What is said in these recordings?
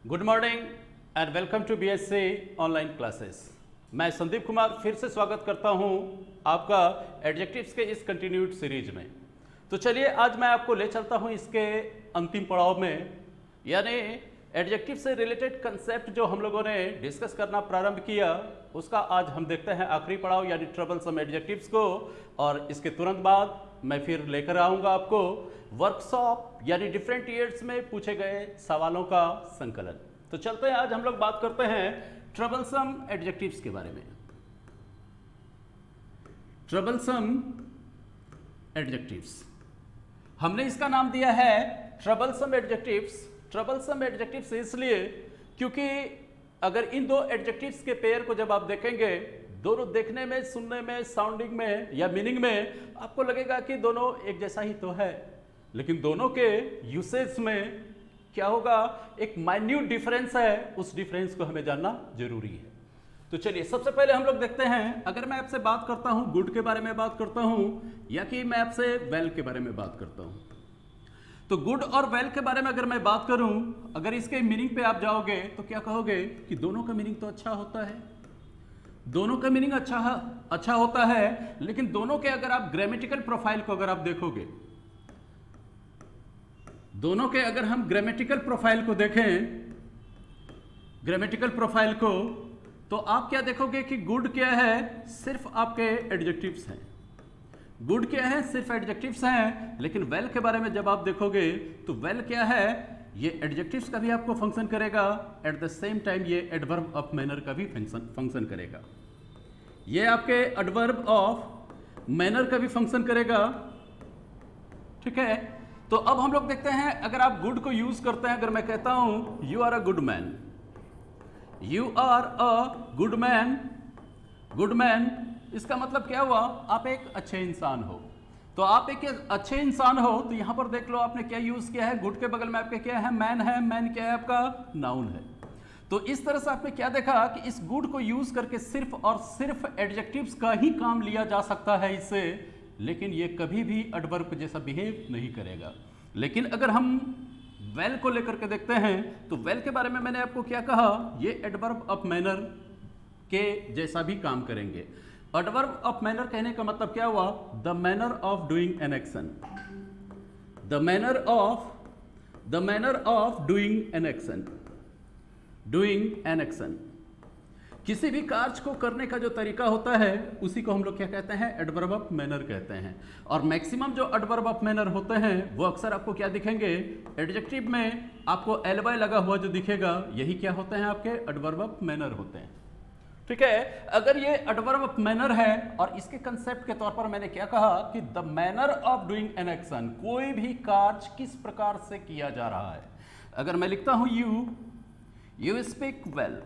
Good morning and welcome to BSc online classes. मैं संदीप कुमार फिर से स्वागत करता हूं आपका एडजेक्टिव्स के इस कंटिन्यूड सीरीज में। तो चलिए आज मैं आपको ले चलता हूं इसके अंतिम पड़ाव में, यानी एडजेक्टिव से रिलेटेड कंसेप्ट जो हम लोगों ने डिस्कस करना प्रारंभ किया उसका आज हम देखते हैं आखिरी पड़ाव यानी ट्रबलसम एडजेक्टिव्स को। और इसके तुरंत बाद मैं फिर लेकर आऊँगा आपको वर्कशॉप यानी डिफरेंट ईयर्स में पूछे गए सवालों का संकलन। तो चलते हैं, आज हम लोग बात करते हैं ट्रबलसम एडजेक्टिव्स के बारे में। ट्रबलसम एडजेक्टिव्स, हमने इसका नाम दिया है ट्रबलसम एडजेक्टिव्स। ट्रबलसम एडजेक्टिव्स इसलिए क्योंकि अगर इन दो एडजेक्टिव्स के पेयर को जब आप देखेंगे, दोनों देखने में, सुनने में, साउंडिंग में या मीनिंग में आपको लगेगा कि दोनों एक जैसा ही तो है, लेकिन दोनों के यूसेज में क्या होगा, एक माइन्यूट डिफरेंस है। उस डिफरेंस को हमें जानना जरूरी है। तो चलिए सबसे पहले हम लोग देखते हैं, अगर मैं आपसे बात करता हूं गुड के बारे में बात करता हूं या कि मैं आपसे वेल के बारे में बात करता हूं, तो गुड और वेल के बारे में अगर मैं बात करूं, अगर इसके मीनिंग पे आप जाओगे तो क्या कहोगे कि दोनों का मीनिंग तो अच्छा होता है, दोनों का मीनिंग अच्छा होता है, लेकिन दोनों के अगर आप ग्रामेटिकल प्रोफाइल को अगर आप देखोगे, दोनों के अगर हम ग्रामेटिकल प्रोफाइल को देखें, ग्रामेटिकल प्रोफाइल को, तो आप क्या देखोगे कि गुड क्या है, सिर्फ आपके एडजेक्टिव्स हैं। गुड क्या है, सिर्फ एडजेक्टिव्स हैं। लेकिन वेल के बारे में जब आप देखोगे तो वेल क्या है, ये एडजेक्टिव्स का भी आपको फंक्शन करेगा, एट द सेम टाइम ये एडवर्ब ऑफ मैनर का भी फंक्शन करेगा। ये आपके एडवर्ब ऑफ मैनर का भी फंक्शन करेगा, ठीक है। तो अब हम लोग देखते हैं, अगर आप गुड को यूज करते हैं, अगर मैं कहता हूं you are a good man, you are a good man, good man, इसका मतलब क्या हुआ, आप एक अच्छे इंसान हो। तो आप एक अच्छे इंसान हो, तो यहां पर देख लो आपने क्या यूज किया है, गुड के बगल में आपके क्या है, मैन है। मैन क्या है, आपका नाउन है। तो इस तरह से आपने क्या देखा कि इस गुड को यूज करके सिर्फ और सिर्फ एडजेक्टिव्स का ही काम लिया जा सकता है इससे, लेकिन ये कभी भी एडवर्ब जैसा बिहेव नहीं करेगा। लेकिन अगर हम वेल को लेकर के देखते हैं, तो वेल के बारे में मैंने आपको क्या कहा, ये एडवर्ब ऑफ मैनर के जैसा भी काम करेंगे। एडवर्ब ऑफ मैनर कहने का मतलब क्या हुआ, the manner of doing an action, the manner of doing an action, doing an action, किसी भी कार्य को करने का जो तरीका होता है उसी को हम लोग क्या कहते हैं, एडवर्ब ऑफ मैनर कहते हैं। और मैक्सिमम जो एडवर्ब ऑफ मैनर होते हैं वो अक्सर आपको क्या दिखेंगे, एडजेक्टिव में आपको एल बाय लगा हुआ जो दिखेगा, यही क्या होते हैं, आपके एडवर्ब ऑफ मैनर होते हैं, ठीक है। अगर ये एडवर्ब ऑफ मैनर है और इसके कंसेप्ट के तौर पर मैंने क्या कहा कि the manner of doing an action, कोई भी कार्य किस प्रकार से किया जा रहा है। अगर मैं लिखता हूं you speak well,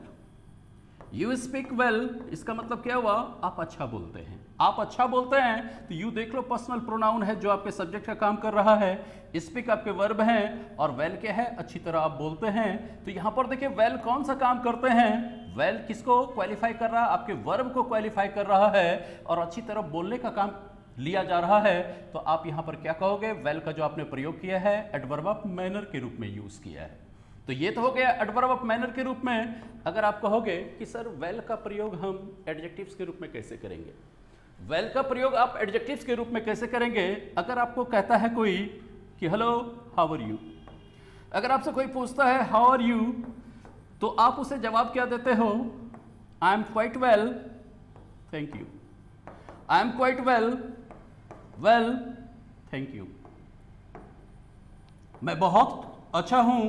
you speak well, इसका मतलब क्या हुआ, आप अच्छा बोलते हैं। आप अच्छा बोलते हैं तो यू देख लो पर्सनल प्रोनाउन है जो आपके सब्जेक्ट का काम कर रहा है, स्पीक आपके वर्ब हैं और वेल क्या है, अच्छी तरह आप बोलते हैं। तो यहां पर देखिए वेल कौन सा काम करते हैं, वेल किसको क्वालिफाई कर रहा है, आपके वर्ब को क्वालिफाई कर रहा है और अच्छी तरह बोलने का काम लिया जा रहा है। तो आप यहां पर क्या कहोगे, वेल का जो आपने प्रयोग किया है एडवर्ब ऑफ मैनर के रूप में यूज किया है। तो ये तो हो गया एडवर्ब ऑफ मैनर के रूप में। अगर आप कहोगे कि सर वेल का प्रयोग हम एडजेक्टिव्स के रूप में कैसे करेंगे, वेल का प्रयोग आप एडजेक्टिव्स के रूप में कैसे करेंगे। अगर आपको कहता है कोई कि हेलो हाउ आर यू, अगर आपसे कोई पूछता है हाउ आर यू, तो आप उसे जवाब क्या देते हो, I am quite well thank you, I am quite well thank you, मैं बहुत अच्छा हूं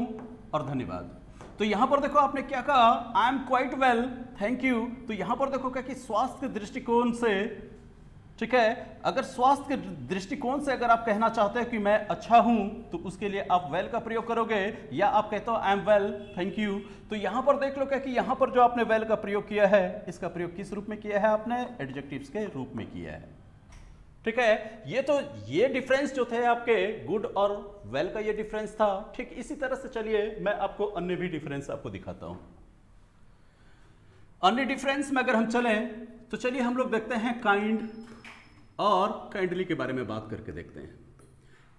और धन्यवाद। तो यहां पर देखो आपने क्या कहा, I am quite well thank you. तो यहां पर देखो क्या कि स्वास्थ्य के दृष्टिकोण से, ठीक है, अगर स्वास्थ्य के दृष्टिकोण से अगर आप कहना चाहते हैं कि मैं अच्छा हूं, तो उसके लिए आप वेल का प्रयोग करोगे, या आप कहते हो I am well thank you. तो यहां पर देख लो क्या कि यहां पर जो आपने वेल का प्रयोग किया है, इसका प्रयोग किस रूप में किया है, आपने एडजेक्टिव्स के रूप में किया है, ठीक है। ये डिफरेंस जो थे आपके गुड और वेल का ये डिफरेंस था। ठीक इसी तरह से चलिए मैं आपको अन्य भी डिफरेंस आपको दिखाता हूं। अन्य डिफरेंस में अगर हम चलें तो चलिए हम लोग देखते हैं काइंड और काइंडली के बारे में बात करके देखते हैं।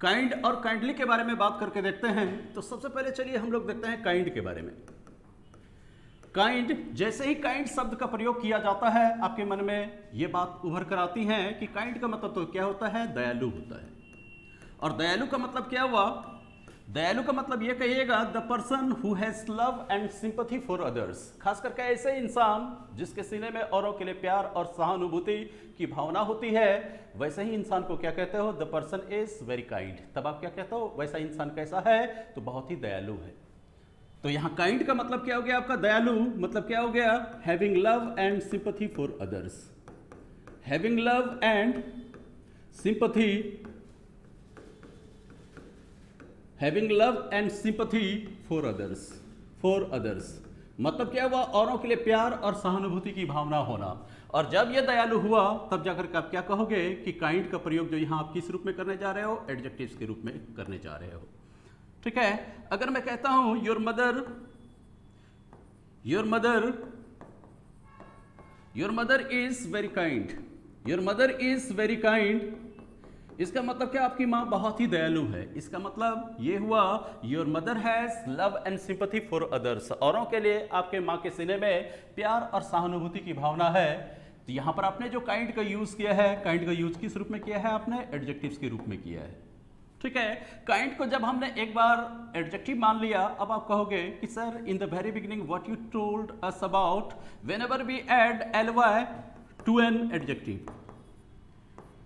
काइंड और काइंडली के बारे में बात करके देखते हैं। तो सबसे पहले चलिए हम लोग देखते हैं काइंड के बारे में। काइंड, जैसे ही काइंड शब्द का प्रयोग किया जाता है आपके मन में ये बात उभर कर आती है कि काइंड का मतलब तो क्या होता है, दयालु होता है। और दयालु का मतलब क्या हुआ, दयालु का मतलब ये कहिएगा the person who has love and sympathy for others, खास करके ऐसे इंसान जिसके सीने में औरों के लिए प्यार और सहानुभूति की भावना होती है, वैसे ही इंसान को क्या कहते हो, the person is very kind. तब आप क्या कहते हो, वैसा इंसान कैसा है, तो बहुत ही दयालु है। तो यहाँ काइंड का मतलब क्या हो गया आपका, दयालु मतलब क्या हो गया, having love and sympathy for others, having love and sympathy, having love and sympathy for others, for others मतलब क्या हुआ, औरों के लिए प्यार और सहानुभूति की भावना होना। और जब यह दयालु हुआ तब जाकर के आप क्या कहोगे कि काइंड का प्रयोग जो यहाँ आप किस रूप में करने जा रहे हो, एडजेक्टिव्स के रूप में करने जा रहे हो। ठीक है, अगर मैं कहता हूं your mother, your mother, your mother is very kind, your mother is very kind, इसका मतलब क्या, आपकी माँ बहुत ही दयालु है। इसका मतलब ये हुआ your mother has love and sympathy for others, औरों के लिए आपके माँ के सीने में प्यार और सहानुभूति की भावना है। तो यहाँ पर आपने जो काइंड का यूज किया है, काइंड का यूज किस रूप में किया है, आपने एडजेक्टिव्स के रूप में किया है। ठीक है, काइंड को जब हमने एक बार एडजेक्टिव मान लिया, अब आप कहोगे कि sir in the very beginning what you told us about whenever we add ly to an adjective,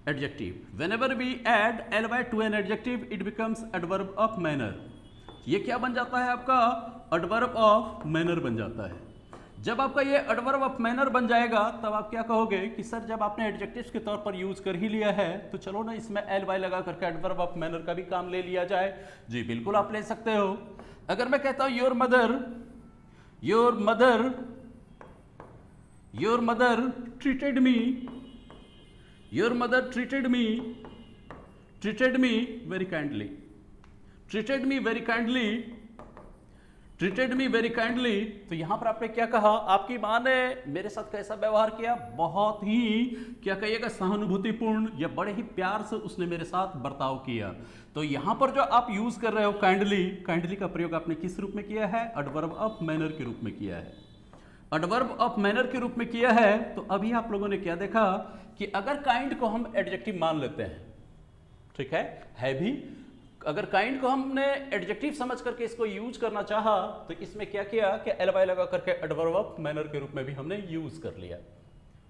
adjective whenever we add ly to an adjective it becomes adverb of manner, ये क्या बन जाता है आपका, adverb of manner बन जाता है। जब आपका ये adverb of manner बन जाएगा तब आप क्या कहोगे कि सर जब आपने adjectives के तौर पर यूज कर ही लिया है तो चलो ना इसमें ly लगा करके adverb of manner का भी काम ले लिया जाए। जी बिल्कुल आप ले सकते हो। अगर मैं कहता हूं your mother, your mother, your mother treated me, your mother treated me very kindly, treated me very kindly, treated me very kindly, तो यहां पर आपने क्या कहा, आपकी मां ने मेरे साथ कैसा व्यवहार किया, बहुत ही क्या कहिएगा सहानुभूतिपूर्ण या बड़े ही प्यार से उसने मेरे साथ बर्ताव किया। तो यहां पर जो आप यूज कर रहे हो काइंडली, काइंडली का प्रयोग आपने किस रूप में किया है, एडवर्ब ऑफ मैनर के रूप में किया है, एडवर्ब ऑफ मैनर के रूप में किया है। तो अभी आप लोगों ने क्या देखा कि अगर काइंड को हम एडजेक्टिव मान लेते हैं, ठीक है भी, अगर काइंड को हमने एडजेक्टिव समझ करके इसको यूज करना चाहा तो इसमें क्या किया कि ly लगा करके एडवर्ब ऑफ मैनर के रूप में भी हमने यूज कर लिया।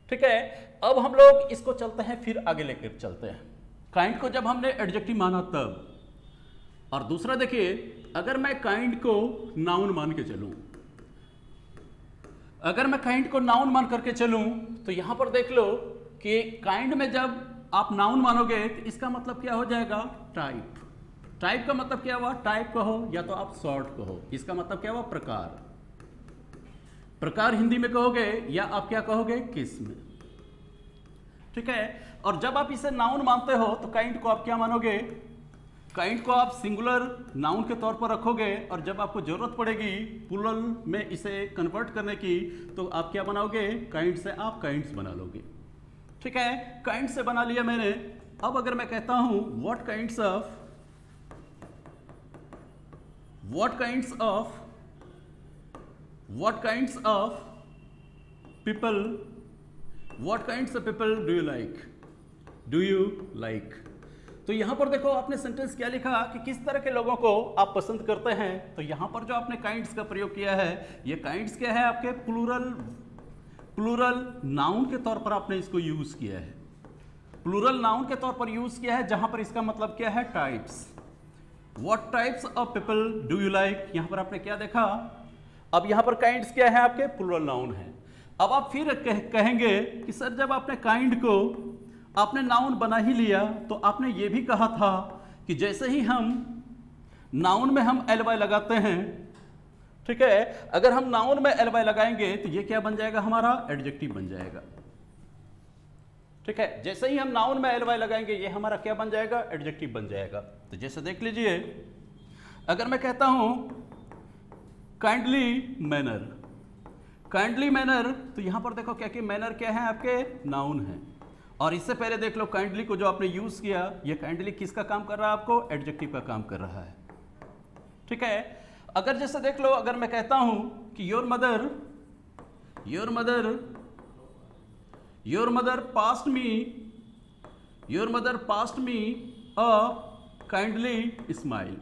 ठीक है, अब हम लोग इसको चलते हैं, फिर आगे लेकर चलते हैं। काइंड को जब हमने एडजेक्टिव माना तब, और दूसरा देखिए अगर मैं काइंड को नाउन मान के चलूं, अगर मैं काइंड को नाउन मान करके चलूं तो यहां पर देख लो कि काइंड में जब आप नाउन मानोगे तो इसका मतलब क्या हो जाएगा, टाइप। टाइप का मतलब क्या हुआ, टाइप कहो या तो आप सॉर्ट कहो, इसका मतलब क्या हुआ, प्रकार। प्रकार हिंदी में कहोगे या आप क्या कहोगे, किस्म। ठीक है, और जब आप इसे नाउन मानते हो तो काइंड को आप क्या मानोगे, काइंड को आप सिंगुलर नाउन के तौर पर रखोगे, और जब आपको जरूरत पड़ेगी प्लूरल में इसे कन्वर्ट करने की तो आप क्या बनाओगे, काइंड से आप काइंड्स बना लोगे। ठीक है, काइंड से बना लिया मैंने। अब अगर मैं कहता हूं what kinds of, what kinds of people, what kinds of people do you like, do you like। तो यहां पर देखो आपने सेंटेंस क्या लिखा कि किस तरह के लोगों को आप पसंद करते हैं। तो यहां पर जो आपने काइंड्स का प्रयोग किया है, ये काइंड्स क्या है, आपके प्लूरल नाउन के तौर पर आपने इसको यूज किया है, प्लूरल नाउन के तौर पर यूज किया है, जहां पर इसका मतलब क्या है, types. What types of people do you like, यहां पर आपने क्या देखा, अब यहां पर काइंड्स क्या है, आपके प्लूरल नाउन है। अब आप फिर कहेंगे कि सर जब आपने काइंड को आपने नाउन बना ही लिया तो आपने ये भी कहा था कि जैसे ही हम नाउन में हम ly लगाते हैं, ठीक है, अगर हम नाउन में ly लगाएंगे तो ये क्या बन जाएगा, हमारा एडजेक्टिव बन जाएगा। ठीक है, जैसे ही हम नाउन में ly लगाएंगे ये हमारा क्या बन जाएगा, एडजेक्टिव बन जाएगा। तो जैसे देख लीजिए, अगर मैं कहता हूं काइंडली मैनर, काइंडली मैनर, तो यहां पर देखो क्या कि मैनर क्या है, आपके नाउन है, और इससे पहले देख लो काइंडली को जो आपने यूज किया, ये काइंडली किसका काम कर रहा है, आपको एडजेक्टिव का काम कर रहा है। ठीक है, अगर जैसे देख लो, अगर मैं कहता हूं कि your mother your mother past me a kindly smile.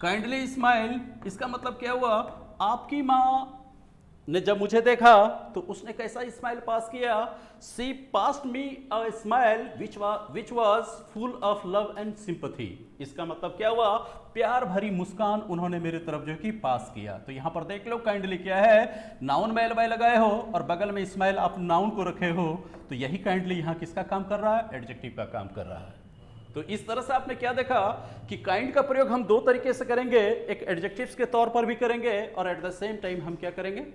Kindly smile इसका मतलब क्या हुआ, आपकी माँ ने जब मुझे देखा तो उसने कैसा स्माइल पास किया, she passed me a smile which was full of love and sympathy. इसका मतलब क्या हुआ, प्यार भरी मुस्कान उन्होंने मेरे तरफ जो कि पास किया। तो यहां पर देख लो काइंडली क्या है, नाउन मैल बाय लगाए हो और बगल में स्माइल आप नाउन को रखे हो, तो यही काइंडली यहां किसका काम कर रहा है, एडजेक्टिव का काम कर रहा है। तो इस तरह से आपने क्या देखा कि काइंड का प्रयोग हम दो तरीके से करेंगे, एक एडजेक्टिव्स के तौर पर भी करेंगे और एट द सेम टाइम हम क्या करेंगे,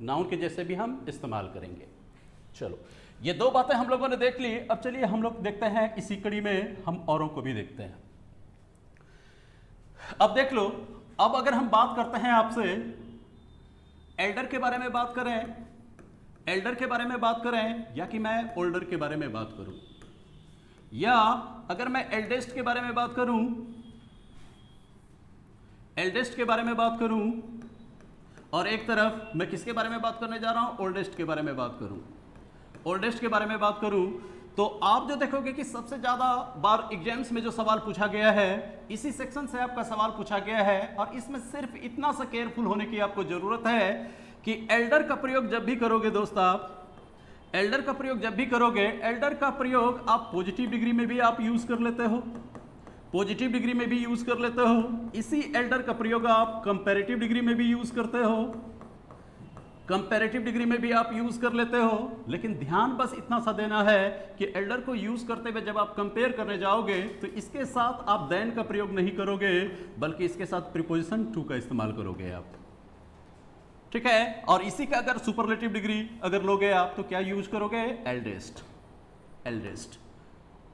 नाउन के जैसे भी हम इस्तेमाल करेंगे। चलो ये दो बातें हम लोगों ने देख ली। अब चलिए हम लोग देखते हैं इसी कड़ी में हम औरों को भी देखते हैं। अब देख लो, अब अगर हम बात करते हैं आपसे एल्डर के बारे में बात करें या कि मैं ओल्डर के बारे में बात करूं, या अगर मैं एल्डेस्ट के बारे में बात करूं और एक तरफ मैं किसके बारे में बात करने जा रहा हूं, ओल्डेस्ट के बारे में बात करूं, तो आप जो देखोगे कि सबसे ज्यादा बार एग्जाम्स में जो सवाल पूछा गया है इसी सेक्शन से आपका सवाल पूछा गया है। और इसमें सिर्फ इतना सा केयरफुल होने की आपको जरूरत है कि एल्डर का प्रयोग जब भी करोगे दोस्त, आप एल्डर का प्रयोग आप पॉजिटिव डिग्री में भी आप यूज कर लेते हो, इसी एल्डर का प्रयोग आप कंपैरेटिव डिग्री में भी यूज करते हो, लेकिन ध्यान बस इतना सा देना है कि एल्डर को यूज करते हुए जब आप कंपेयर करने जाओगे तो इसके साथ आप देन का प्रयोग नहीं करोगे, बल्कि इसके साथ प्रीपोजिशन टू का इस्तेमाल करोगे आप, ठीक है। और इसी का अगर सुपरलेटिव डिग्री अगर लोगे आप तो क्या यूज करोगे, एल्डेस्ट,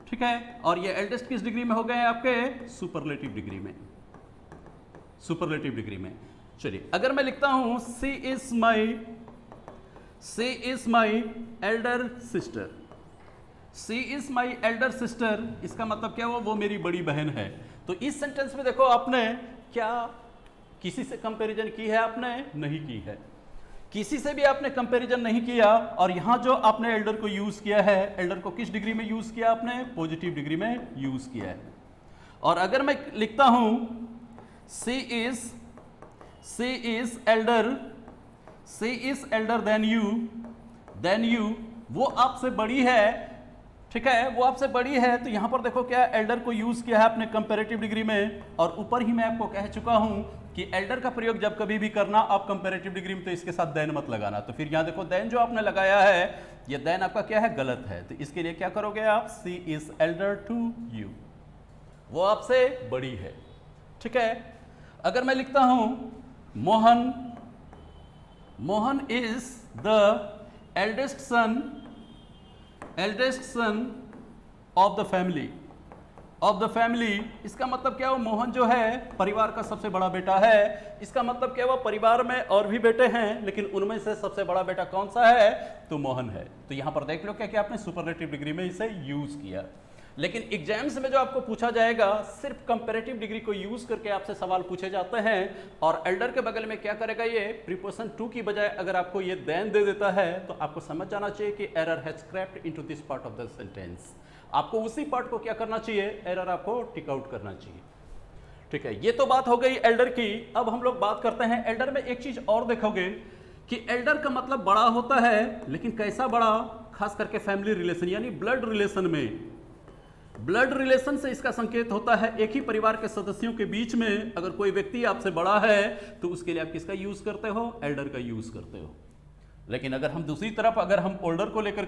ठीक है। और ये एल्डेस्ट किस डिग्री में हो गए आपके, सुपरलेटिव डिग्री में। चलिए अगर मैं लिखता हूं सी इज माई एल्डर सिस्टर, इसका मतलब क्या हुआ, वो मेरी बड़ी बहन है। तो इस सेंटेंस में देखो आपने क्या किसी से कंपैरिजन की है, आपने नहीं की है, किसी से भी आपने कंपैरिजन नहीं किया। और यहां जो आपने एल्डर को यूज किया है, एल्डर को किस डिग्री में यूज किया, आपने पॉजिटिव डिग्री में यूज किया है। और अगर मैं लिखता हूं सी इज एल्डर देन यू, वो आपसे बड़ी है, ठीक है, वो आपसे बड़ी है। तो यहां पर देखो क्या एल्डर को यूज किया है आपने कंपैरेटिव डिग्री में। और ऊपर ही मैं आपको कह चुका हूं कि एल्डर का प्रयोग जब कभी भी करना आप कंपैरेटिव डिग्री में तो इसके साथ देन मत लगाना। तो फिर यहां देखो देन जो आपने लगाया है, ये देन आपका क्या है, गलत है। तो इसके लिए क्या करोगे आप, सी इज एल्डर टू यू, वो आपसे बड़ी है, ठीक है। अगर मैं लिखता हूं Mohan is the eldest son of the family, इसका मतलब क्या हुआ, मोहन जो है परिवार का सबसे बड़ा बेटा है। इसका मतलब क्या हुआ, परिवार में और भी बेटे हैं, लेकिन उनमें से सबसे बड़ा बेटा कौन सा है, तो मोहन है। तो यहां पर देख लो क्या क्या आपने सुपरलेटिव डिग्री में इसे यूज किया। लेकिन एग्जाम्स में जो आपको पूछा जाएगा, सिर्फ कंपैरेटिव डिग्री को यूज करके आपसे सवाल पूछे जाते हैं। और एल्डर के बगल में क्या करेगा, ये प्रीपोजिशन टू की बजाय अगर आपको ये देन दे देता है तो आपको समझ जाना चाहिए कि error has crept into this part of the sentence. आपको उसी पार्ट को क्या करना चाहिए, एरर आपको टिक आउट करना चाहिए, ठीक है। ये तो बात हो गई एल्डर की। अब हम लोग बात करते हैं एल्डर में एक चीज और देखोगे कि एल्डर का मतलब बड़ा होता है, लेकिन कैसा बड़ा, खास करके फैमिली रिलेशन यानी ब्लड रिलेशन से इसका संकेत होता है। एक ही परिवार के सदस्यों के बीच में अगर कोई व्यक्ति आपसे बड़ा है तो उसके लिए आप किसका यूज करते हो, एल्डर का यूज करते हो। लेकिन अगर हम दूसरी तरफ अगर हम ओल्डर को लेकर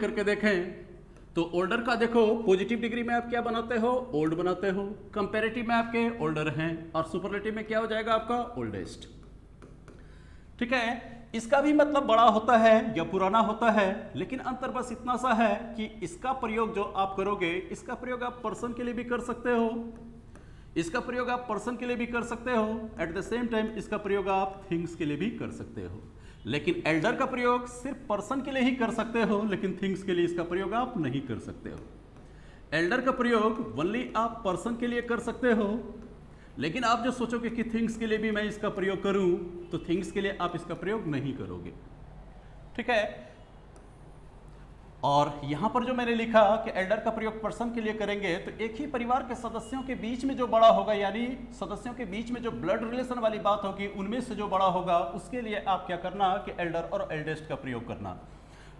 के देखें तो ओल्डर का देखो पॉजिटिव डिग्री में आप क्या बनाते हो, ओल्ड बनाते हो, कंपैरेटिव में आपके ओल्डर हैं और सुपरलेटिव में क्या हो जाएगा आपका ओल्डेस्ट, ठीक है। इसका भी मतलब बड़ा होता है या पुराना होता है, लेकिन अंतर बस इतना सा है कि इसका प्रयोग जो आप करोगे, इसका प्रयोग आप पर्सन के लिए भी कर सकते हो, एट द सेम टाइम इसका प्रयोग आप थिंग्स के लिए भी कर सकते हो। लेकिन एल्डर का प्रयोग सिर्फ पर्सन के लिए ही कर सकते हो, लेकिन थिंग्स के लिए इसका प्रयोग आप नहीं कर सकते हो। एल्डर का प्रयोग ओनली आप पर्सन के लिए कर सकते हो, लेकिन आप जो सोचोगे कि थिंग्स के लिए भी मैं इसका प्रयोग करूं, तो थिंग्स के लिए आप इसका प्रयोग नहीं करोगे। ठीक है। और यहां पर जो मैंने लिखा कि एल्डर का प्रयोग पर्सन के लिए करेंगे, तो एक ही परिवार के सदस्यों के बीच में जो बड़ा होगा, यानी सदस्यों के बीच में जो ब्लड रिलेशन वाली बात होगी, उनमें से जो बड़ा होगा उसके लिए आप क्या करना कि एल्डर और एल्डेस्ट का प्रयोग करना।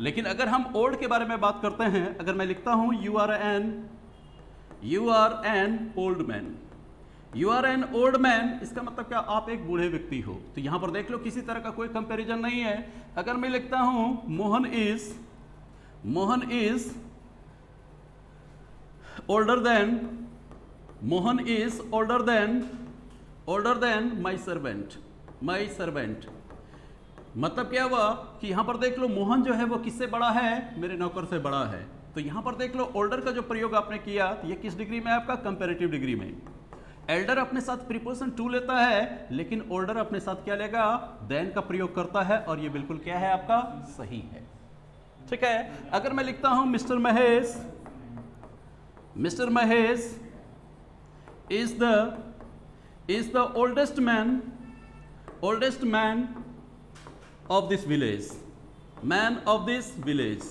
लेकिन अगर हम ओल्ड के बारे में बात करते हैं, अगर मैं लिखता हूं you are an old man, you are an old man, इसका मतलब क्या, आप एक बूढ़े व्यक्ति हो। तो यहां पर देख लो किसी तरह का कोई कंपैरिजन नहीं है। अगर मैं लिखता हूं Mohan is older than my servant, मतलब क्या हुआ कि यहां पर देख लो मोहन जो है वो किससे बड़ा है, मेरे नौकर से बड़ा है। तो यहां पर देख लो ओल्डर का जो प्रयोग आपने किया, तो ये किस डिग्री में है आपका, कंपैरेटिव डिग्री में। एल्डर अपने साथ प्रीपोजिशन टू लेता है, लेकिन ओल्डर अपने साथ क्या लेगा, देन का प्रयोग करता है, और ये बिल्कुल क्या है आपका, सही है। ठीक है। अगर मैं लिखता हूं mister Mahesh is the oldest man of this village,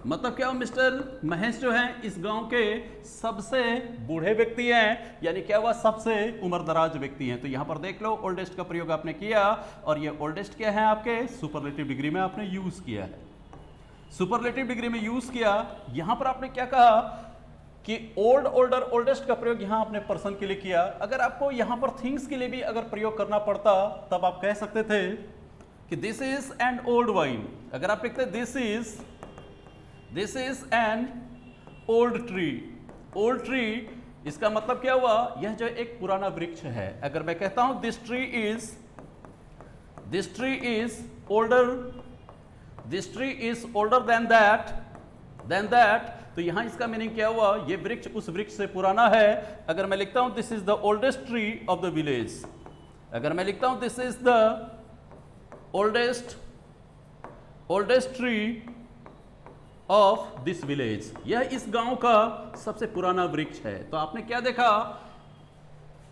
मतलब क्या, मिस्टर महेश जो है इस गांव के सबसे बूढ़े व्यक्ति हैं, यानी क्या हुआ, सबसे उम्रदराज व्यक्ति हैं। तो यहां पर देख लो ओल्डेस्ट का प्रयोग आपने किया, और ये ओल्डेस्ट क्या है आपके, सुपरलेटिव डिग्री में आपने यूज किया है। सुपरलेटिव डिग्री में यूज किया। यहां पर आपने क्या कहा कि ओल्डेस्ट का प्रयोग यहां आपने पर्सन के लिए किया। अगर आपको यहां पर थिंग्स के लिए भी अगर प्रयोग करना पड़ता, तब आप कह सकते थे कि this is an old wine. अगर आप लिखते this is an old tree, इसका मतलब क्या हुआ, यह जो एक पुराना वृक्ष है। अगर मैं कहता हूं this tree is older than that, तो यहां इसका मीनिंग क्या हुआ, ये वृक्ष उस वृक्ष से पुराना है। अगर मैं लिखता हूं this is the oldest tree of the village, अगर मैं लिखता हूं this is the oldest tree of this village, यह इस गांव का सबसे पुराना वृक्ष है। तो आपने क्या देखा,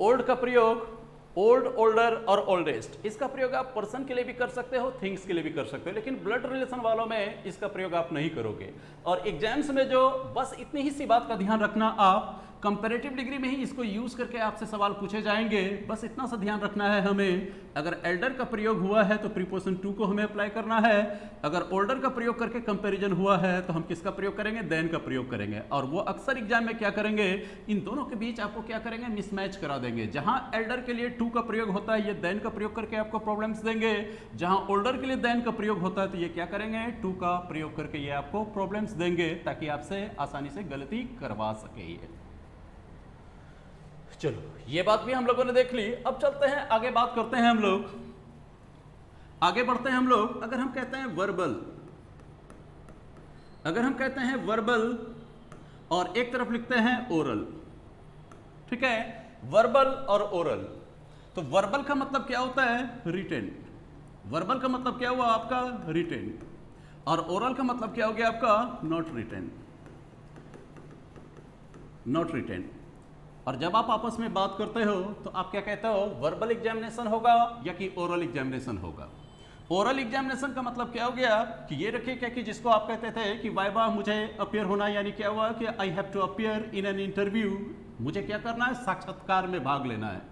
ओल्ड का प्रयोग, ओल्ड, ओल्डर और ओल्डेस्ट, इसका प्रयोग आप पर्सन के लिए भी कर सकते हो, थिंग्स के लिए भी कर सकते हो, लेकिन ब्लड रिलेशन वालों में इसका प्रयोग आप नहीं करोगे। और एग्जाम्स में जो बस इतनी ही सी बात का ध्यान रखना, आप कंपैरेटिव डिग्री में ही इसको यूज करके आपसे सवाल पूछे जाएंगे, बस इतना सा ध्यान रखना है हमें। अगर एल्डर का प्रयोग हुआ है तो प्रीपोजिशन टू को हमें अप्लाई करना है। अगर ओल्डर का प्रयोग करके कंपैरिजन हुआ है तो हम किसका प्रयोग करेंगे, देन का प्रयोग करेंगे। और वो अक्सर एग्जाम में क्या करेंगे, इन दोनों के बीच आपको क्या करेंगे, मिसमैच करा देंगे। जहां एल्डर के लिए टू का प्रयोग होता है, ये देन का प्रयोग करके आपको प्रॉब्लम्स देंगे। जहां ओल्डर के लिए देन का प्रयोग होता है, तो ये क्या करेंगे, टू का प्रयोग करके ये आपको प्रॉब्लम्स देंगे, ताकि आपसे आसानी से गलती करवा सके। चलो, ये बात भी हम लोगों ने देख ली। अब चलते हैं आगे, बात करते हैं हम लोग, आगे बढ़ते हैं हम लोग। अगर हम कहते हैं वर्बल, और एक तरफ लिखते हैं ओरल, ठीक है, वर्बल और ओरल। तो वर्बल का मतलब क्या होता है, रिटेन। वर्बल का मतलब क्या हुआ आपका, रिटेन। और ओरल का मतलब क्या हो गया आपका, नॉट रिटेन। और जब आप आपस में बात करते हो तो आप क्या कहते हो, वर्बल एग्जामिनेशन होगा या कि ओरल एग्जामिनेशन होगा। ओरल एग्जामिनेशन का मतलब क्या हो गया कि ये रखिए क्या, कि जिसको आप कहते थे कि वाइवा मुझे अपियर होना, यानी क्या हुआ कि I have to appear in an interview, मुझे क्या करना है, साक्षात्कार में भाग लेना है।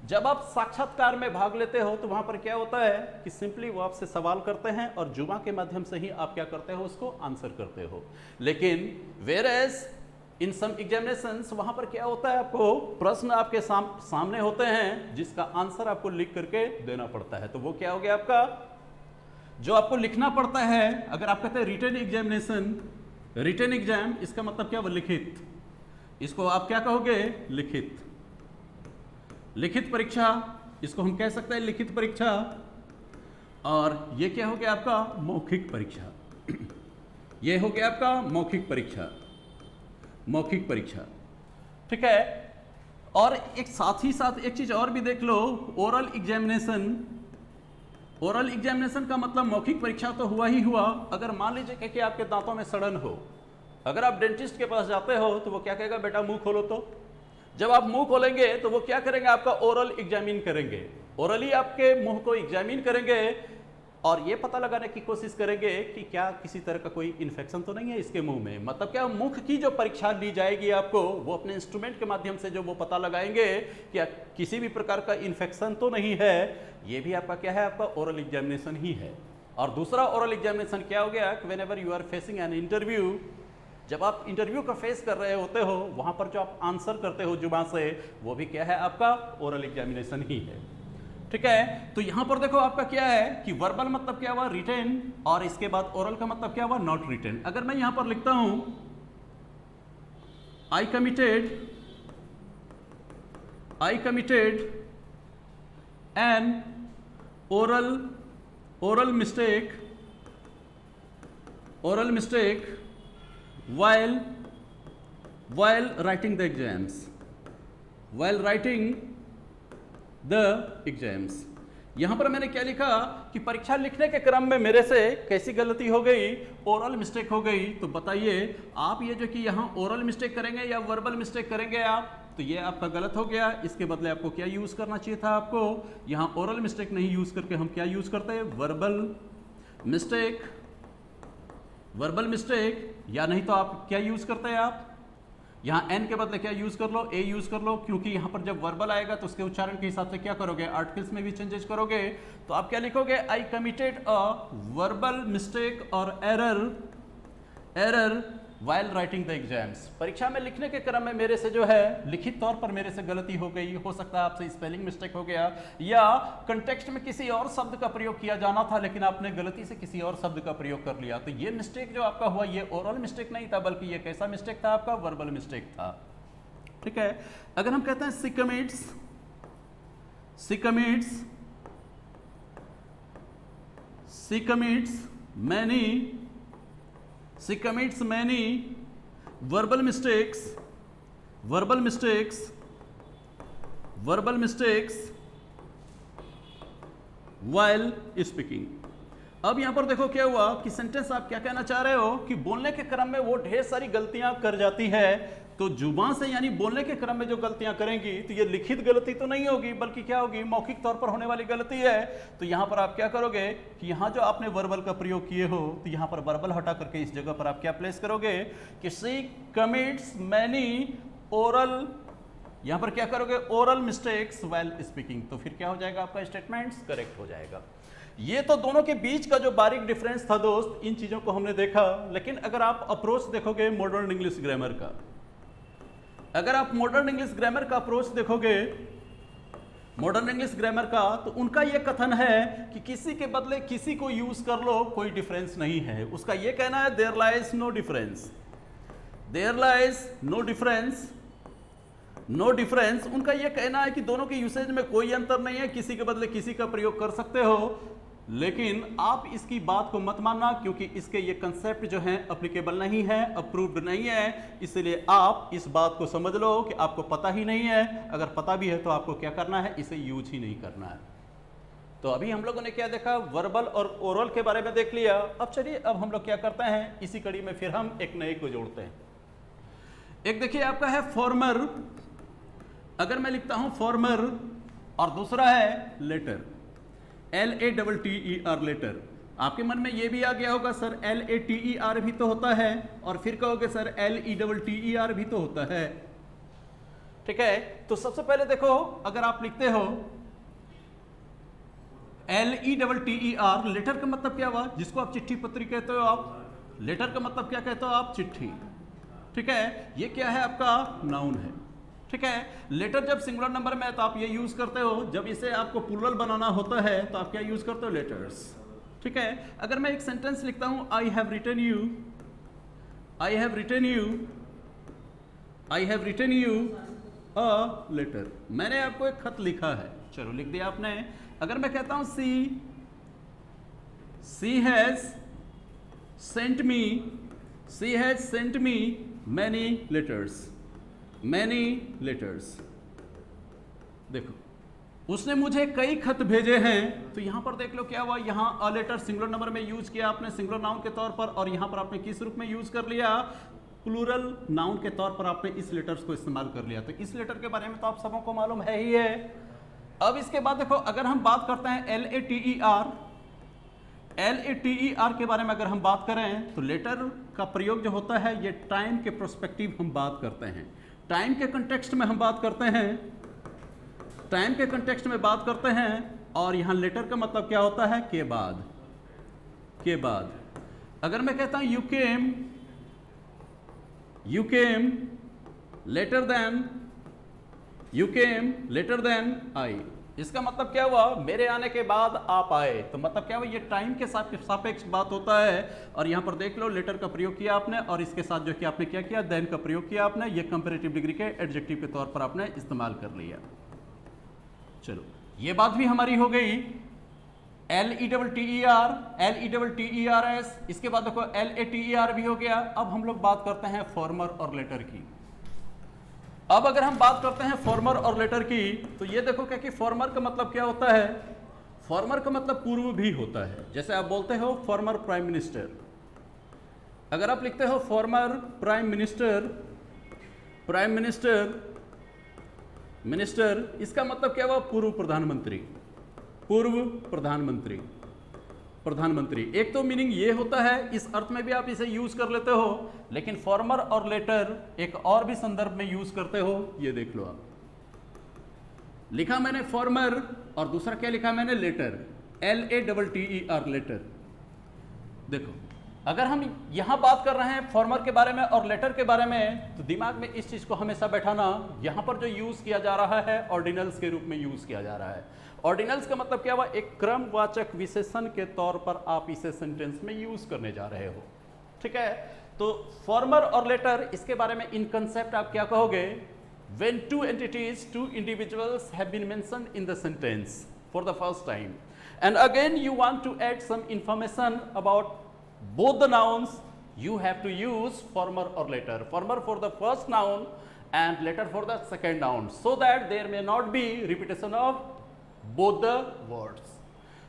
जब आप साक्षात्कार में भाग लेते हो तो वहां पर क्या होता है कि सिंपली वो आपसे सवाल करते हैं और जुबान के माध्यम से ही आप क्या करते हो, उसको आंसर करते हो। लेकिन whereas in some examinations, वहां पर क्या होता है, आपको प्रश्न आपके सामने होते हैं जिसका आंसर आपको लिख करके देना पड़ता है। तो वो क्या हो गया आपका, जो आपको लिखना पड़ता है। अगर आप कहते हैं रिटन एग्जामिनेशन, रिटन एग्जाम, इसका मतलब क्या, वो लिखित, इसको आप क्या कहोगे, लिखित परीक्षा, इसको हम कह सकते हैं लिखित परीक्षा। और ये क्या हो गया आपका, मौखिक परीक्षा। ये हो गया आपका मौखिक परीक्षा, ठीक है। और एक साथ ही साथ एक चीज और भी देख लो, ओरल एग्जामिनेशन का मतलब मौखिक परीक्षा तो हुआ ही हुआ। अगर मान लीजिए कि आपके दांतों में सड़न हो, अगर आप डेंटिस्ट के पास जाते हो तो वो क्या कहेगा, बेटा मुंह खोलो। तो जब आप मुंह खोलेंगे तो वो क्या करेंगे, आपका ओरल एग्जामिन करेंगे, ओरली आपके मुंह को एग्जामिन करेंगे और ये पता लगाने की कोशिश करेंगे कि क्या किसी तरह का कोई इन्फेक्शन तो नहीं है इसके मुंह में। मतलब क्या मुख की जो परीक्षा ली जाएगी आपको, वो अपने इंस्ट्रूमेंट के माध्यम से जो वो पता लगाएंगे कि किसी भी प्रकार का इन्फेक्शन तो नहीं है। ये भी आपका क्या है, आपका ओरल एग्जामिनेशन ही है। और दूसरा ओरल एग्जामिनेशन क्या हो गया कि whenever you are facing an interview, जब आप इंटरव्यू का फेस कर रहे होते हो, वहां पर जो आप आंसर करते हो जुबान से, वो भी क्या है, आपका ओरल एग्जामिनेशन ही है। ठीक है, तो यहां पर देखो आपका क्या है कि वर्बल मतलब क्या हुआ, रिटेन, और इसके बाद ओरल का मतलब क्या हुआ, नॉट रिटेन। अगर मैं यहां पर लिखता हूं आई committed N oral mistake while writing the exams, यहां पर मैंने क्या लिखा कि परीक्षा लिखने के क्रम में मेरे से कैसी गलती हो गई, ओरल मिस्टेक हो गई। तो बताइए आप ये जो कि यहां ओरल मिस्टेक करेंगे या वर्बल मिस्टेक करेंगे आप, तो ये आपका गलत हो गया। इसके बदले आपको क्या यूज करना चाहिए था, आपको यहां ओरल मिस्टेक नहीं यूज करके हम क्या यूज करते हैं, वर्बल मिस्टेक, या नहीं तो आप क्या यूज करते हैं, आप यहां एन के बदले क्या यूज कर लो, ए यूज कर लो, क्योंकि यहां पर जब वर्बल आएगा तो उसके उच्चारण के हिसाब से क्या करोगे, आर्टिकल्स में भी चेंजेस करोगे। तो आप क्या लिखोगे, I committed a verbal mistake और error while writing the exams, परीक्षा में लिखने के क्रम में मेरे से जो है लिखित तौर पर मेरे से गलती हो गई। हो सकता है आपसे स्पेलिंग मिस्टेक हो गया, या कंटेक्स्ट में किसी और शब्द का प्रयोग किया जाना था लेकिन आपने गलती से किसी और शब्द का प्रयोग कर लिया। तो ये मिस्टेक जो आपका हुआ, ये ओरल मिस्टेक नहीं था, बल्कि ये कैसा मिस्टेक था, आपका वर्बल मिस्टेक था। ठीक है, अगर हम कहते हैं she commits many verbal mistakes while speaking। अब यहां पर देखो क्या हुआ कि सेंटेंस आप क्या कहना चाह रहे हो कि बोलने के क्रम में वो ढेर सारी गलतियां कर जाती है। तो जुबान से यानी बोलने के क्रम में जो गलतियां करेंगी, तो ये लिखित गलती तो नहीं होगी, बल्कि क्या होगी, मौखिक तौर पर होने वाली गलती है। तो यहां पर आप क्या करोगे कि यहां जो आपने वर्बल का प्रयोग किए हो, तो यहां पर वर्बल हटा करके इस जगह पर आप क्या प्लेस करोगे कि शी कमिट्स मैनी ओरल, यहां पर क्या करोगे, ओरल मिस्टेक्स व्हाइल स्पीकिंग। तो फिर क्या हो जाएगा, आपका स्टेटमेंट्स करेक्ट हो जाएगा। ये तो दोनों के बीच का जो बारीक डिफरेंस था दोस्त, इन चीजों को हमने देखा। लेकिन अगर आप अप्रोच देखोगे मॉडर्न इंग्लिश ग्रामर का, अगर आप मॉडर्न इंग्लिश ग्रामर का अप्रोच देखोगे, मॉडर्न इंग्लिश ग्रामर का, तो उनका यह कथन है कि किसी के बदले किसी को यूज कर लो, कोई डिफरेंस नहीं है। उसका यह कहना है देयर लाइज नो डिफरेंस, उनका यह कहना है कि दोनों के यूसेज में कोई अंतर नहीं है, किसी के बदले किसी का प्रयोग कर सकते हो। लेकिन आप इसकी बात को मत मानना, क्योंकि इसके ये कंसेप्ट जो हैं अप्लीकेबल नहीं है, अप्रूव्ड नहीं है। इसलिए आप इस बात को समझ लो कि आपको पता ही नहीं है। अगर पता भी है तो आपको क्या करना है, इसे यूज ही नहीं करना है। तो अभी हम लोगों ने क्या देखा, वर्बल और ओरल के बारे में देख लिया। अब चलिए, अब हम लोग क्या करते हैं, इसी कड़ी में फिर हम एक नए को जोड़ते हैं। एक देखिए आपका है फॉर्मर, अगर मैं लिखता हूं फॉर्मर, और दूसरा है लेटर, LATTER लेटर। आपके मन में ये भी आ गया होगा सर LATER भी तो होता है, और फिर कहोगे सर LETTER भी तो होता है। ठीक है, तो सबसे पहले देखो, अगर आप लिखते हो LETTER, लेटर का मतलब क्या हुआ, जिसको आप चिट्ठी पत्री कहते हो, आप लेटर का मतलब क्या कहते हो, आप चिट्ठी। ठीक है, ये क्या है, आपका नाउन है। ठीक है, लेटर जब सिंगुलर नंबर में है तो आप ये यूज करते हो, जब इसे आपको प्लूरल बनाना होता है तो आप क्या यूज करते हो, लेटर्स। ठीक है, अगर मैं एक सेंटेंस लिखता हूं, I have written you a letter, मैंने आपको एक खत लिखा है, चलो लिख दिया आपने। अगर मैं कहता हूं she has sent me many letters, देखो उसने मुझे कई खत भेजे हैं। तो यहां पर देख लो क्या हुआ, यहां अ लेटर सिंगुलर नंबर में यूज किया आपने, सिंगुलर नाउन के तौर पर, और यहां पर आपने किस रूप में यूज कर लिया, प्लूरल नाउन के तौर पर आपने इस लेटर्स को इस्तेमाल कर लिया। तो इस लेटर के बारे में तो आप सबों को मालूम है ही है। अब इसके बाद देखो, अगर हम बात करते हैं LATER के बारे में अगर हम बात करें, तो लेटर का प्रयोग जो होता है ये टाइम के प्रोस्पेक्टिव हम बात करते हैं, टाइम के कंटेक्स्ट में हम बात करते हैं, टाइम के कंटेक्स्ट में बात करते हैं। और यहां लेटर का मतलब क्या होता है? के बाद, के बाद। अगर मैं कहता हूं you came later than I, इसका मतलब क्या हुआ? मेरे आने के बाद आप आए। तो मतलब क्या हुआ? ये टाइम के सापेक्ष बात होता है। और यहां पर देख लो, लेटर का प्रयोग किया आपने और इसके साथ जो कि आपने क्या किया, देन का प्रयोग किया आपने। ये कंपैरेटिव डिग्री के एडजेक्टिव के तौर पर आपने इस्तेमाल कर लिया। चलो, ये बात भी हमारी हो गई। LETERS, इसके बाद देखो LATER भी हो गया। अब हम लोग बात करते हैं फॉर्मर और लेटर की। अब अगर हम बात करते हैं फॉर्मर और लेटर की, तो ये देखो क्या कि फॉर्मर का मतलब क्या होता है? फॉर्मर का मतलब पूर्व भी होता है। जैसे आप बोलते हो फॉर्मर प्राइम मिनिस्टर, अगर आप लिखते हो फॉर्मर प्राइम मिनिस्टर, इसका मतलब क्या हुआ? पूर्व प्रधानमंत्री। एक तो मीनिंग ये होता है, इस अर्थ में भी आप इसे यूज कर लेते हो, लेकिन फॉर्मर और लेटर एक और भी संदर्भ में यूज करते हो। ये देख लो, आप लिखा मैंने फॉर्मर और दूसरा क्या लिखा मैंने? Letter, LATER, later. देखो, अगर हम यहां बात कर रहे हैं फॉर्मर के बारे में और लेटर के बारे में, तो दिमाग में इस चीज को हमेशा बैठाना, यहां पर जो यूज किया जा रहा है ऑर्डिनल्स के रूप में यूज किया जा रहा है। ऑर्डिनल्स का मतलब क्या हुआ? एक क्रमवाचक विशेषण के तौर पर आप इसे सेंटेंस में यूज करने जा रहे हो। ठीक है, तो फॉर्मर और लेटर, इसके बारे में इन कंसेप्ट आप क्या कहोगे? When two entities, two individuals have been mentioned in the sentence for the first time, and again you want to add some information about both the nouns, you have to use former or later. Former for the first noun and later for the second noun, so that there may not be repetition of both the words.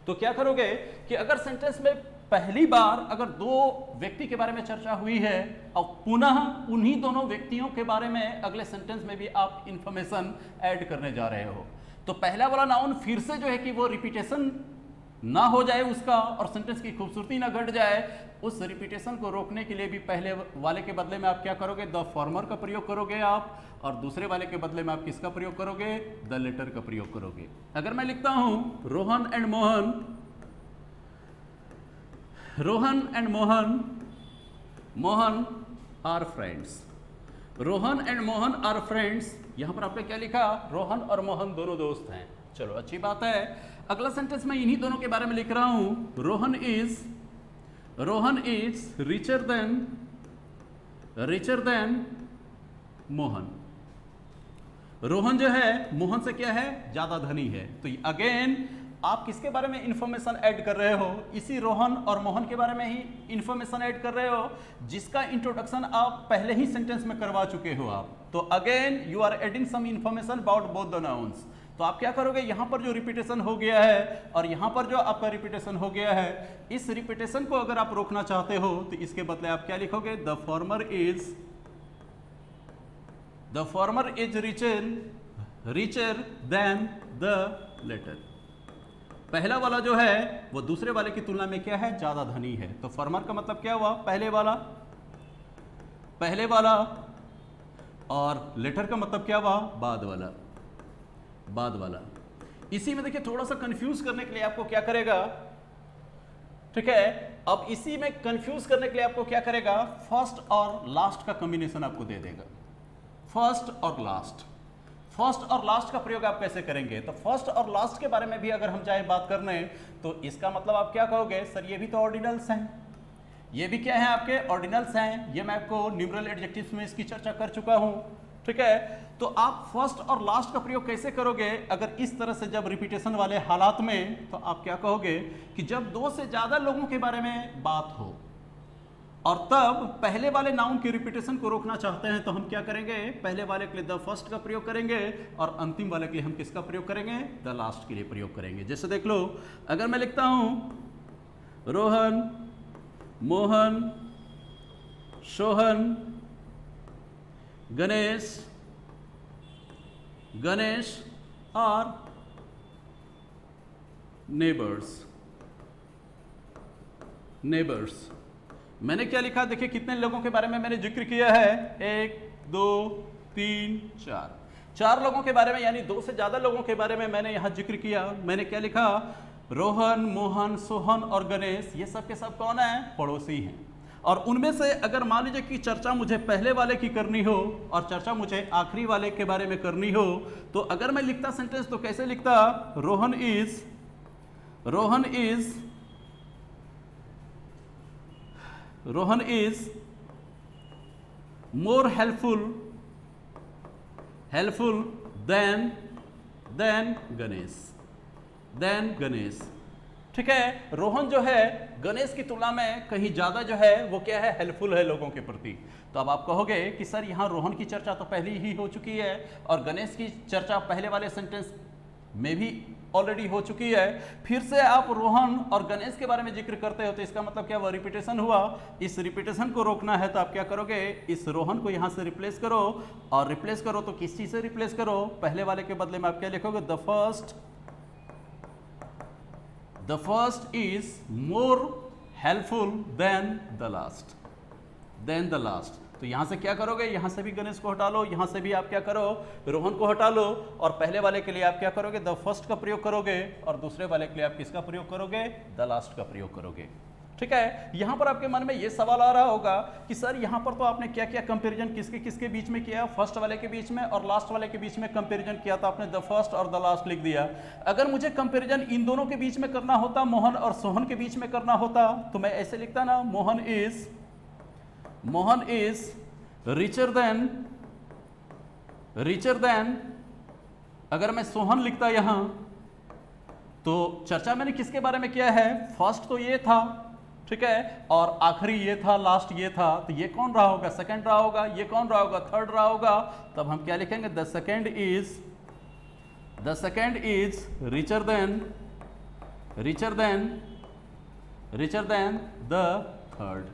तो क्या करोगे कि अगर sentence में पहली बार अगर दो व्यक्ति के बारे में चर्चा हुई है और पुनः उन्हीं दोनों व्यक्तियों के बारे में अगले सेंटेंस में भी आप इंफॉर्मेशन ऐड करने जा रहे हो, तो पहला वाला नाउन फिर से जो है कि वो रिपीटेशन ना हो जाए उसका और सेंटेंस की खूबसूरती ना घट जाए, उस रिपीटेशन को रोकने के लिए भी पहले वाले के बदले में आप क्या करोगे? द फॉर्मर का प्रयोग करोगे आप, और दूसरे वाले के बदले में आप किसका प्रयोग करोगे? द लेटर का प्रयोग करोगे। अगर मैं लिखता हूं Rohan and Mohan are friends, Rohan and Mohan are friends. यहां पर आपने क्या लिखा? रोहन और मोहन दोनों दोस्त हैं। चलो, अच्छी बात है। अगला सेंटेंस में इन्हीं दोनों के बारे में लिख रहा हूं, Rohan is richer than Mohan. Rohan जो है मोहन से क्या है? ज्यादा धनी है। तो अगेन आप किसके बारे में इंफॉर्मेशन ऐड कर रहे हो? इसी रोहन और मोहन के बारे में ही इंफॉर्मेशन ऐड कर रहे हो, जिसका इंट्रोडक्शन आप पहले ही सेंटेंस में करवा चुके हो आप। तो again you are adding some information about both the nouns. तो आप क्या करोगे? यहां पर जो रिपीटेशन हो गया है और यहां पर जो आपका रिपीटेशन हो गया है, इस रिपीटेशन को अगर आप रोकना चाहते हो तो इसके बदले आप क्या लिखोगे? The former is richer than the latter. पहला वाला जो है वो दूसरे वाले की तुलना में क्या है? ज्यादा धनी है। तो फॉर्मर का मतलब क्या हुआ? पहले वाला, और लेटर का मतलब क्या हुआ? बाद वाला। इसी में देखिए थोड़ा सा कंफ्यूज करने के लिए आपको क्या करेगा? ठीक है, अब इसी में कंफ्यूज करने के लिए आपको क्या करेगा? फर्स्ट और लास्ट का कॉम्बिनेशन आपको दे देगा। फर्स्ट और लास्ट का प्रयोग आप कैसे करेंगे? तो फर्स्ट और लास्ट के बारे में भी अगर हम चाहे बात करने, तो इसका मतलब आप क्या कहोगे? सर ये भी तो ऑर्डिनल्स हैं। ये भी क्या है? आपके ऑर्डिनल्स हैं। ये मैं आपको न्यूमरल एडजेक्टिव्स में इसकी चर्चा कर चुका हूं। ठीक है, तो आप फर्स्ट और लास्ट का प्रयोग कैसे करोगे अगर इस तरह से जब रिपीटेशन वाले हालात में? तो आप क्या कहोगे कि जब दो से ज्यादा लोगों के बारे में बात हो और तब पहले वाले नाउन की रिपीटेशन को रोकना चाहते हैं, तो हम क्या करेंगे? पहले वाले के लिए द फर्स्ट का प्रयोग करेंगे और अंतिम वाले के लिए हम किसका प्रयोग करेंगे? द लास्ट के लिए प्रयोग करेंगे। जैसे देख लो, अगर मैं लिखता हूं Rohan, Mohan, Sohan Ganesh Ganesh are neighbours neighbours. मैंने क्या लिखा, देखिए कितने लोगों के बारे में मैंने जिक्र किया है, 1 2 3 4, 4 लोगों के बारे में, यानी 2 से ज्यादा लोगों के बारे में मैंने यहां जिक्र किया। मैंने क्या लिखा, रोहन, मोहन, सोहन और गणेश, ये सब के सब कौन है, पड़ोसी हैं। और उनमें से अगर मान लीजिए कि चर्चा मुझे पहले वाले की करनी हो और चर्चा मुझे आखिरी वाले के बारे में करनी हो, तो अगर मैं लिखता सेंटेंस तो कैसे लिखता, Rohan is more helpful than Ganesh. ठीक है, रोहन जो है गणेश की तुलना में कहीं ज्यादा जो है वो क्या है, हेल्पफुल है लोगों के प्रति। तो अब आप कहोगे कि सर यहाँ रोहन की चर्चा तो पहले ही हो चुकी है और गणेश की चर्चा पहले वाले सेंटेंस में भी ऑलरेडी हो चुकी है, फिर से आप रोहन और गणेश के बारे में जिक्र करते हो तो इसका मतलब क्या, वो रिपीटेशन हुआ। इस रिपीटेशन को रोकना है तो आप क्या करोगे, इस रोहन को यहां से रिप्लेस करो, और रिप्लेस करो तो किस चीज से रिप्लेस करो, पहले वाले के बदले में आप क्या लिखोगे, the first is more helpful than the last. तो यहां से क्या करोगे, यहां से भी गणेश को हटा लो, यहां से भी आप क्या करो, रोहन को हटा लो, और पहले वाले के लिए आप क्या करोगे, द फर्स्ट का प्रयोग करोगे, और दूसरे वाले के लिए आप किसका प्रयोग करोगे, द लास्ट का प्रयोग करोगे। ठीक है, यहां पर आपके मन में ये सवाल आ रहा होगा कि सर यहां पर तो आपने क्या क्या कंपैरिजन किसके किसके बीच में किया, फर्स्ट वाले के बीच में और लास्ट वाले के बीच में कंपैरिजन किया, तो आपने द फर्स्ट और द लास्ट लिख दिया। अगर मुझे कंपैरिजन इन दोनों के बीच में करना होता, मोहन और सोहन के बीच में करना होता, तो मैं ऐसे लिखता ना, मोहन इज रिचर देन। अगर मैं सोहन लिखता यहां तो चर्चा मैंने किसके बारे में किया है, फर्स्ट तो ये था, ठीक है, और आखिरी ये था, लास्ट ये था, तो ये कौन रहा होगा, सेकंड रहा होगा, ये कौन रहा होगा, थर्ड रहा होगा। तब हम क्या लिखेंगे, the second is richer than the third.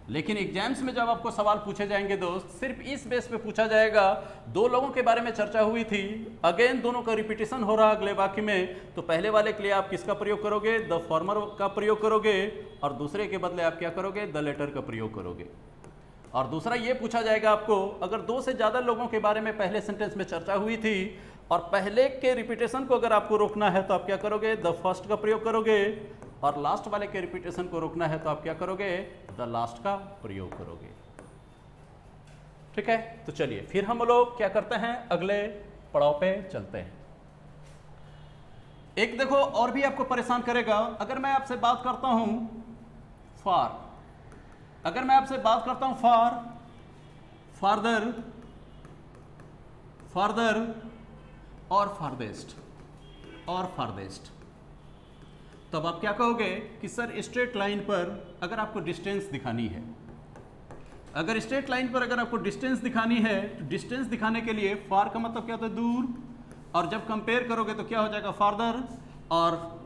लेकिन एग्जाम्स में जब आपको सवाल पूछे जाएंगे दोस्त, सिर्फ इस बेस पे पूछा जाएगा, 2 लोगों के बारे में चर्चा हुई थी, अगेन दोनों का रिपीटेशन हो रहा अगले वाक्य में, तो पहले वाले के लिए आप किसका प्रयोग करोगे, द फॉर्मर का प्रयोग करोगे, और दूसरे के बदले आप क्या करोगे, द लेटर का प्रयोग करोगे। और दूसरा ये पूछा जाएगा आपको, अगर 2 से ज्यादा लोगों के बारे में पहले सेंटेंस में चर्चा हुई थी और पहले के रिपीटेशन को अगर आपको रोकना है तो आप क्या करोगे, द फर्स्ट का प्रयोग करोगे, और लास्ट वाले के रिपीटेशन को रोकना है तो आप क्या करोगे, द लास्ट का प्रयोग करोगे। ठीक है, तो चलिए फिर हम लोग क्या करते हैं, अगले पड़ाव पे चलते हैं। एक देखो और भी आपको परेशान करेगा, अगर मैं आपसे बात करता हूं फॉर, अगर मैं आपसे बात करता हूं फार्दर और फारदेस्ट, तब आप क्या कहोगे कि सर स्ट्रेट लाइन पर अगर आपको डिस्टेंस दिखानी है, अगर स्ट्रेट लाइन पर अगर आपको डिस्टेंस दिखानी है, तो डिस्टेंस दिखाने के लिए फार का मतलब क्या होता है, दूर, और जब कंपेयर करोगे तो क्या हो जाएगा, फार्दर, और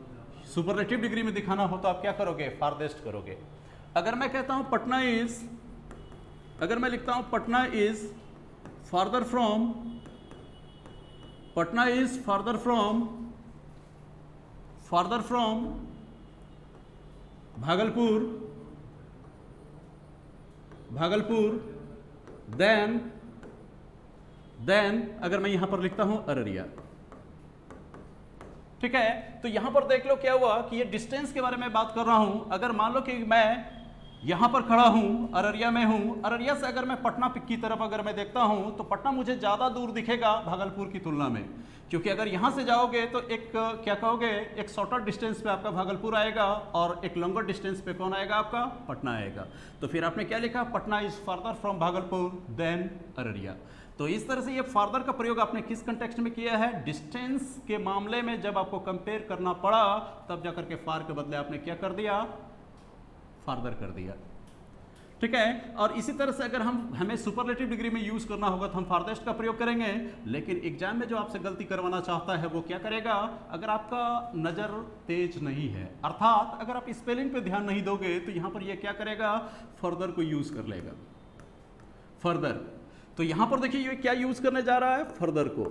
सुपरलेटिव डिग्री में दिखाना हो तो आप क्या करोगे, फारदेस्ट करोगे। अगर मैं कहता हूं अगर मैं लिखता हूं Patna is farther from Bhagalpur than अगर मैं यहां पर लिखता हूं अररिया। ठीक है, तो यहां पर देख लो क्या हुआ कि ये डिस्टेंस के बारे में बात कर रहा हूं। अगर मान लो कि मैं यहां पर खड़ा हूं, अररिया में हूं, अररिया से अगर मैं पटना की तरफ अगर मैं देखता हूं तो पटना मुझे ज्यादा दूर दिखेगा भागलपुर की तुलना में, क्योंकि अगर यहां से जाओगे तो एक क्या कहोगे, एक शॉर्टर डिस्टेंस पे आपका भागलपुर आएगा और एक लॉन्गर डिस्टेंस पे कौन आएगा, आपका पटना आएगा। तो फिर आपने क्या लिखा, Patna is farther from Bhagalpur than Araria. तो इस तरह से ये फार्दर का प्रयोग आपने किस कंटेक्स्ट में किया है, डिस्टेंस के मामले में जब आपको कंपेयर करना पड़ा तब जाकर के फार के बदले आपने क्या कर दिया, फार्दर कर दिया। ठीक है, और इसी तरह से अगर हमें सुपरलेटिव डिग्री में यूज करना होगा तो हम फारदेस्ट का प्रयोग करेंगे। लेकिन एग्जाम में जो आपसे गलती करवाना चाहता है वो क्या करेगा, अगर आपका नजर तेज नहीं है, अर्थात अगर आप स्पेलिंग पे ध्यान नहीं दोगे तो यहां पर ये क्या करेगा, फर्दर को यूज कर लेगा। फर्दर, तो यहां पर देखिए ये क्या यूज करने जा रहा है, फर्दर को।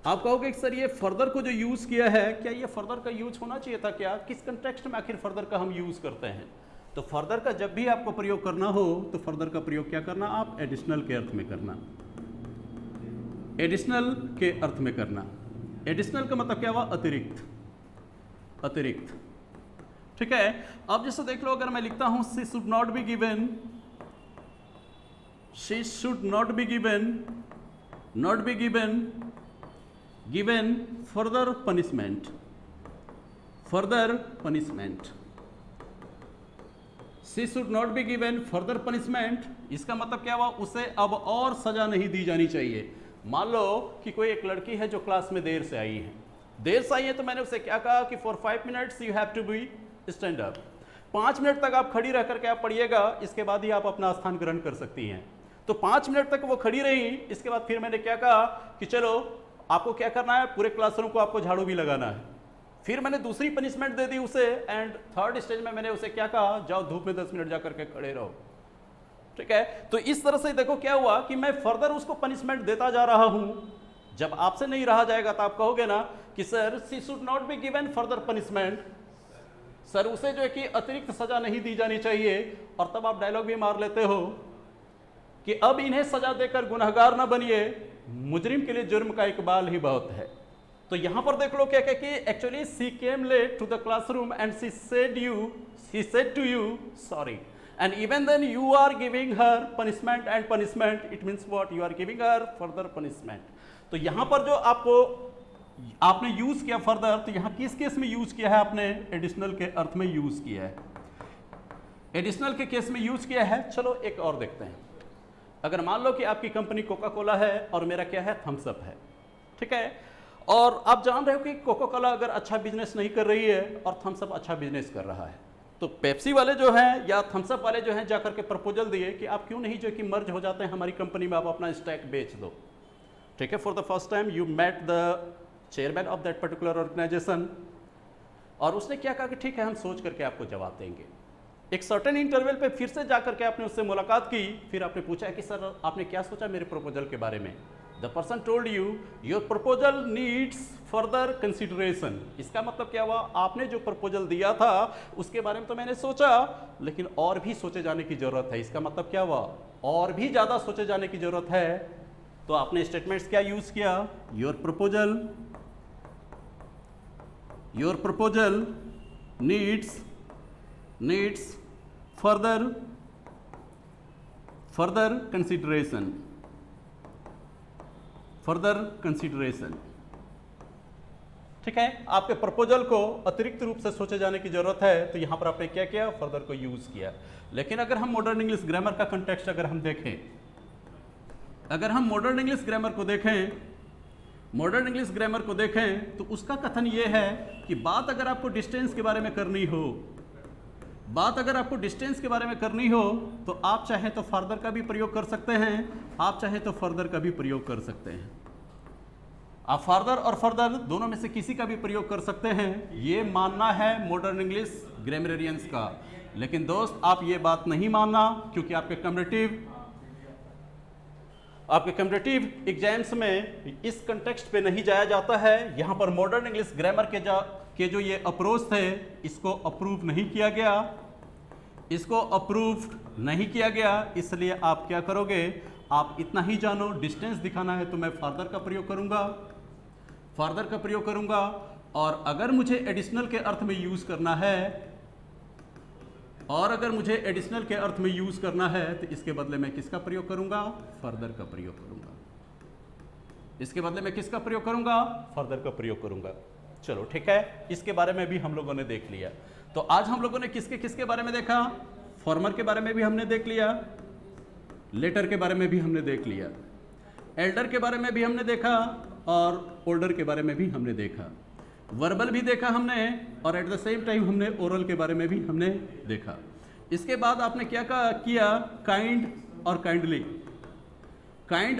आप कहोगे सर ये फर्दर को जो यूज किया है, क्या ये फर्दर का यूज होना चाहिए था क्या, किस कंटेक्स्ट में आखिर फर्दर का हम यूज करते हैं? तो फर्दर का जब भी आपको प्रयोग करना हो तो फर्दर का प्रयोग क्या करना, आप एडिशनल के अर्थ में करना, एडिशनल के अर्थ में करना। एडिशनल का मतलब क्या हुआ, अतिरिक्त, अतिरिक्त, ठीक है। अब जैसे देख लो, अगर मैं लिखता हूं she should not be given, she should not be given, not be given, given further punishment, further punishment, she should not be given further punishment. इसका मतलब क्या हुआ, उसे अब और सजा नहीं दी जानी चाहिए। मान लो कि कोई एक लड़की है जो क्लास में देर से आई है, देर से आई है, तो मैंने उसे क्या कहा कि for 5 minutes you have to be stand up, 5 minute तक आप खड़ी रह करके आप पढ़िएगा, इसके बाद ही आप अपना स्थान ग्रहण कर सकती हैं। तो 5 मिनट तक वो खड़ी रही, इसके बाद फिर मैंने क्या कहा कि चलो आपको क्या करना है, पूरे क्लासरूम को आपको झाड़ू भी लगाना है। फिर मैंने दूसरी पनिशमेंट दे दी उसे, एंड थर्ड स्टेज में मैंने उसे क्या कहा, जाओ धूप में 10 मिनट जा करके खड़े रहो, ठीक है। तो इस तरह से देखो क्या हुआ कि मैं फर्दर उसको पनिशमेंट देता जा रहा हूं। जब आपसे नहीं रहा जाएगा तो आप कहोगे ना कि sir she should not be given further punishment, sir उसे जो है कि अतिरिक्त सजा नहीं दी जानी चाहिए, और तब आप डायलॉग भी मार लेते हो कि अब इन्हें सजा देकर गुनहगार ना बनिए, मुजरिम के लिए जुर्म का इकबाल ही बहुत है। तो यहां पर देख लो क्या क्या कि actually she came late to the classroom and she said to you sorry, and even then you are giving her punishment, and punishment it means what, you are giving her further punishment। तो यहां पर जो आपने use किया further, तो यहां किस case में यूज किया है आपने, एडिशनल के अर्थ में यूज किया है, एडिशनल के केस में यूज किया है। चलो एक और देखते हैं। अगर मान लो कि आपकी कंपनी कोका कोला है और मेरा क्या है, थम्स अप है, ठीक है, और आप जान रहे हो कि कोका कोला अगर अच्छा बिजनेस नहीं कर रही है और थम्स अप अच्छा बिजनेस कर रहा है, तो पेप्सी वाले जो हैं या थम्स अप वाले जो हैं जाकर के प्रपोजल दिए कि आप क्यों नहीं जो कि मर्ज हो जाते हैं हमारी कंपनी में, आप अपना स्टॉक बेच दो, ठीक है। For the first time you met the chairman of that particular organisation, और उसने क्या कहा कि ठीक है हम सोच करके आपको जवाब देंगे। एक सर्टेन इंटरवल पे फिर से जाकर के आपने उससे मुलाकात की, फिर आपने पूछा कि सर आपने क्या सोचा मेरे प्रपोजल के बारे में। The person told you your proposal needs further consideration. इसका मतलब क्या हुआ, आपने जो प्रपोजल दिया था उसके बारे में तो मैंने सोचा, लेकिन और भी सोचे जाने की जरूरत है। इसका मतलब क्या हुआ, और भी ज्यादा सोचे जाने की जरूरत है। तो आपने स्टेटमेंट्स क्या यूज किया, your proposal needs further consideration, ठीक है। आपके प्रपोजल को अतिरिक्त रूप से सोचे जाने की जरूरत है, तो यहां पर आपने क्या किया, फर्दर को यूज किया। लेकिन अगर हम मॉडर्न इंग्लिश ग्रामर का कंटेक्स्ट अगर हम देखें, मॉडर्न इंग्लिश ग्रामर को देखें तो उसका कथन ये है कि बात अगर आपको डिस्टेंस के बारे में करनी हो, तो आप चाहे तो फर्दर का भी प्रयोग कर सकते हैं, आप चाहे तो फर्दर का भी प्रयोग कर सकते हैं। आप फादर और फर्दर दोनों में से किसी का भी प्रयोग कर सकते हैं, ये मानना है मॉडर्न इंग्लिश ग्रामरियंस का। लेकिन दोस्त आप ये बात नहीं मानना, क्योंकि आपके कम्परेटिव एग्जाम्स में इस कंटेक्स्ट पे नहीं जाया जाता है। यहाँ पर मॉडर्न इंग्लिश ग्रामर के जो ये अप्रोच थे, इसको अप्रूव नहीं किया गया, इसलिए आप क्या करोगे, आप इतना ही जानो, डिस्टेंस दिखाना है तो मैं फादर का प्रयोग करूंगा, और अगर मुझे एडिशनल के अर्थ में यूज करना है, तो इसके बदले में किसका प्रयोग करूंगा, फर्दर का प्रयोग करूंगा। चलो ठीक है, इसके बारे में भी हम लोगों ने देख लिया। तो आज हम लोगों ने किसके बारे में देखा, फॉर्मर के बारे में भी हमने देख लिया, लेटर के बारे में भी हमने देख लिया, एल्डर के बारे में भी हमने देखा, और ओल्डर के बारे में भी हमने देखा, वर्बल भी देखा हमने, और एट द सेम टाइम हमने ओरल के बारे में भी हमने देखा। इसके बाद आपने क्या किया, काइंड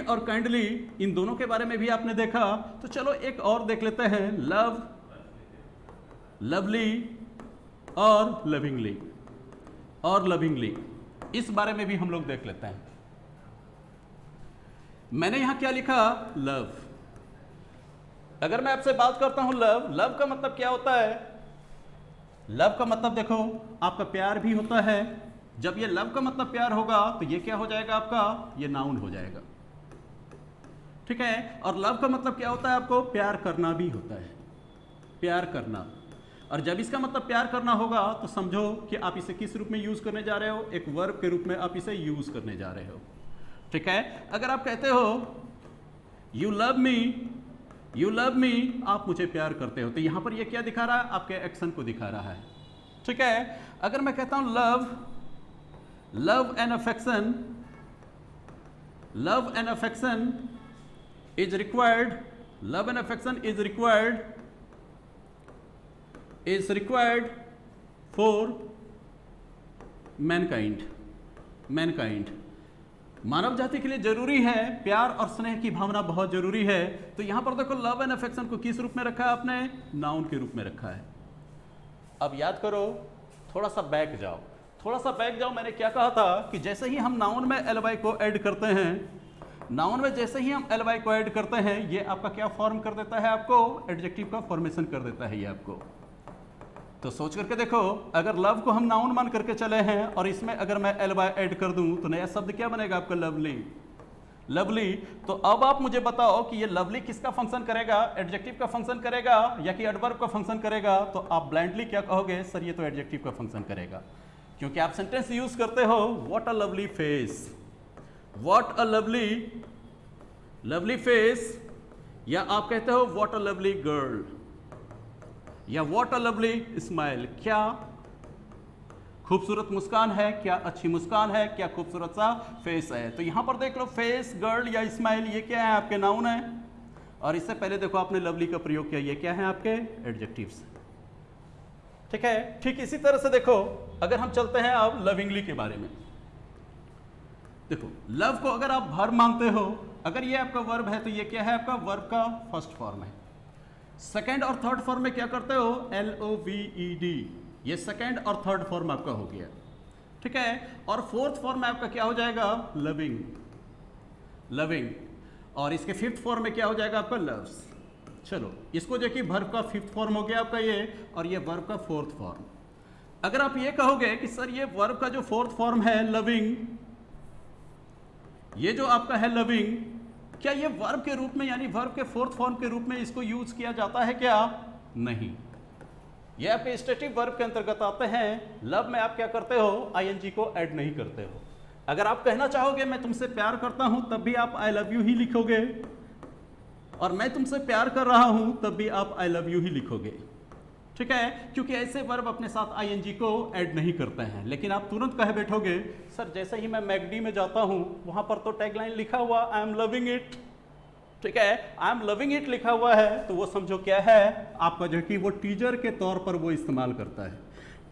और काइंडली इन दोनों के बारे में भी आपने देखा। तो चलो एक और देख लेते हैं, लव, लवली और लविंगली, इस बारे में भी हम लोग देख लेते हैं। मैंने यहां क्या लिखा, लव। अगर मैं आपसे बात करता हूं लव, लव का मतलब क्या होता है? लव का मतलब देखो आपका प्यार भी होता है। जब ये लव का मतलब प्यार होगा तो ये क्या हो जाएगा आपका, ये नाउन हो जाएगा, ठीक है। और लव का मतलब क्या होता है, आपको प्यार करना भी होता है, प्यार करना। और जब इसका मतलब प्यार करना होगा तो समझो कि आप इसे किस रूप में यूज करने जा रहे हो, एक वर्ब के रूप में आप इसे यूज करने जा रहे हो, ठीक है। अगर आप कहते हो you love me, you love me, आप मुझे प्यार करते हो, तो यहां पर ये क्या दिखा रहा है, आपके एक्शन को दिखा रहा है, ठीक है। अगर मैं कहता हूं love, love and affection, love and affection is required, love and affection is required for mankind, mankind, मानव जाति के लिए जरूरी है, प्यार और स्नेह की भावना बहुत जरूरी है। तो यहां पर देखो लव एंड अफेक्शन को किस रूप में रखा है आपने, नाउन के रूप में रखा है। अब याद करो, थोड़ा सा बैक जाओ, थोड़ा सा बैक जाओ। मैंने क्या कहा था कि जैसे ही हम नाउन में एल वाई को ऐड करते हैं, नाउन में जैसे ही हम एल वाई को ऐड करते हैं, ये आपका क्या फॉर्म कर देता है, आपको एडजेक्टिव का फॉर्मेशन कर देता है ये आपको। तो सोच करके देखो, अगर लव को हम नाउन मान करके चले हैं और इसमें अगर मैं एल वाई ऐड कर दूं तो नया शब्द क्या बनेगा आपका, लवली, लवली। तो अब आप मुझे बताओ कि ये लवली किसका फंक्शन करेगा, एडजेक्टिव का फंक्शन करेगा या कि एडवर्ब का फंक्शन करेगा? तो आप ब्लाइंडली क्या कहोगे, सर ये तो एडजेक्टिव का फंक्शन करेगा, क्योंकि आप सेंटेंस यूज करते हो what a lovely face, what a lovely, lovely face, या आप कहते हो व्हाट अ लवली गर्ल, या व्हाट अ लवली स्माइल, क्या खूबसूरत मुस्कान है, क्या अच्छी मुस्कान है, क्या खूबसूरत सा फेस है। तो यहां पर देख लो फेस, गर्ल या स्माइल, ये क्या है आपके नाउन है। और इससे पहले देखो आपने लवली का प्रयोग किया, ये क्या है आपके एडजेक्टिव्स, ठीक है। ठीक इसी तरह से देखो, अगर हम चलते हैं अब लविंगली के बारे में। देखो लव को अगर आप वर्ब मानते हो, अगर ये आपका वर्ब है तो ये क्या है आपका, वर्ब का फर्स्ट फॉर्म है। सेकेंड और थर्ड फॉर्म में क्या करते हो, LOVED, ये सेकेंड और थर्ड फॉर्म आपका हो गया, ठीक है। और फोर्थ फॉर्म में आपका क्या हो जाएगा, लविंग, लविंग। और इसके फिफ्थ फॉर्म में क्या हो जाएगा आपका, लव्स। चलो इसको देखिए, वर्ब का फिफ्थ फॉर्म हो गया आपका ये, और ये वर्ब का फोर्थ फॉर्म। अगर आप ये कहोगे कि सर ये वर्ब का जो फोर्थ फॉर्म है लविंग, ये जो आपका है लविंग, क्या ये वर्ब के रूप में यानी वर्ब के फोर्थ फॉर्म के रूप में इसको यूज किया जाता है क्या? नहीं, ये आपके स्टेटिव वर्ब के अंतर्गत आते हैं। लव में आप क्या करते हो, ING को ऐड नहीं करते हो। अगर आप कहना चाहोगे मैं तुमसे प्यार करता हूं तब भी आप आई लव यू ही लिखोगे, और मैं तुमसे प्यार कर रहा हूं तब भी आप आई लव यू ही लिखोगे, ठीक है, क्योंकि ऐसे वर्ब अपने साथ ING को ऐड नहीं करते हैं। लेकिन आप तुरंत कहे बैठोगे सर जैसे ही मैं मैकडी में जाता हूं वहां पर तो टैगलाइन लिखा हुआ आई एम लविंग इट, ठीक है, आई एम लविंग इट लिखा हुआ है, तो वो समझो क्या है आपका, जो कि वो टीजर के तौर पर वो इस्तेमाल करता है।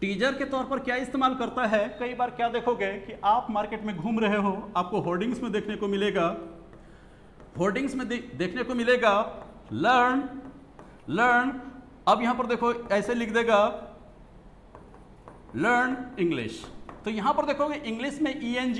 टीजर के तौर पर क्या इस्तेमाल करता है, कई बार क्या देखोगे कि आप मार्केट में घूम रहे हो, आपको होर्डिंग्स में देखने को मिलेगा, होर्डिंग्स में देखने को मिलेगा लर्न, लर्न। अब यहां पर देखो ऐसे लिख देगा लर्न इंग्लिश, तो यहां पर देखोगे इंग्लिश में ENG,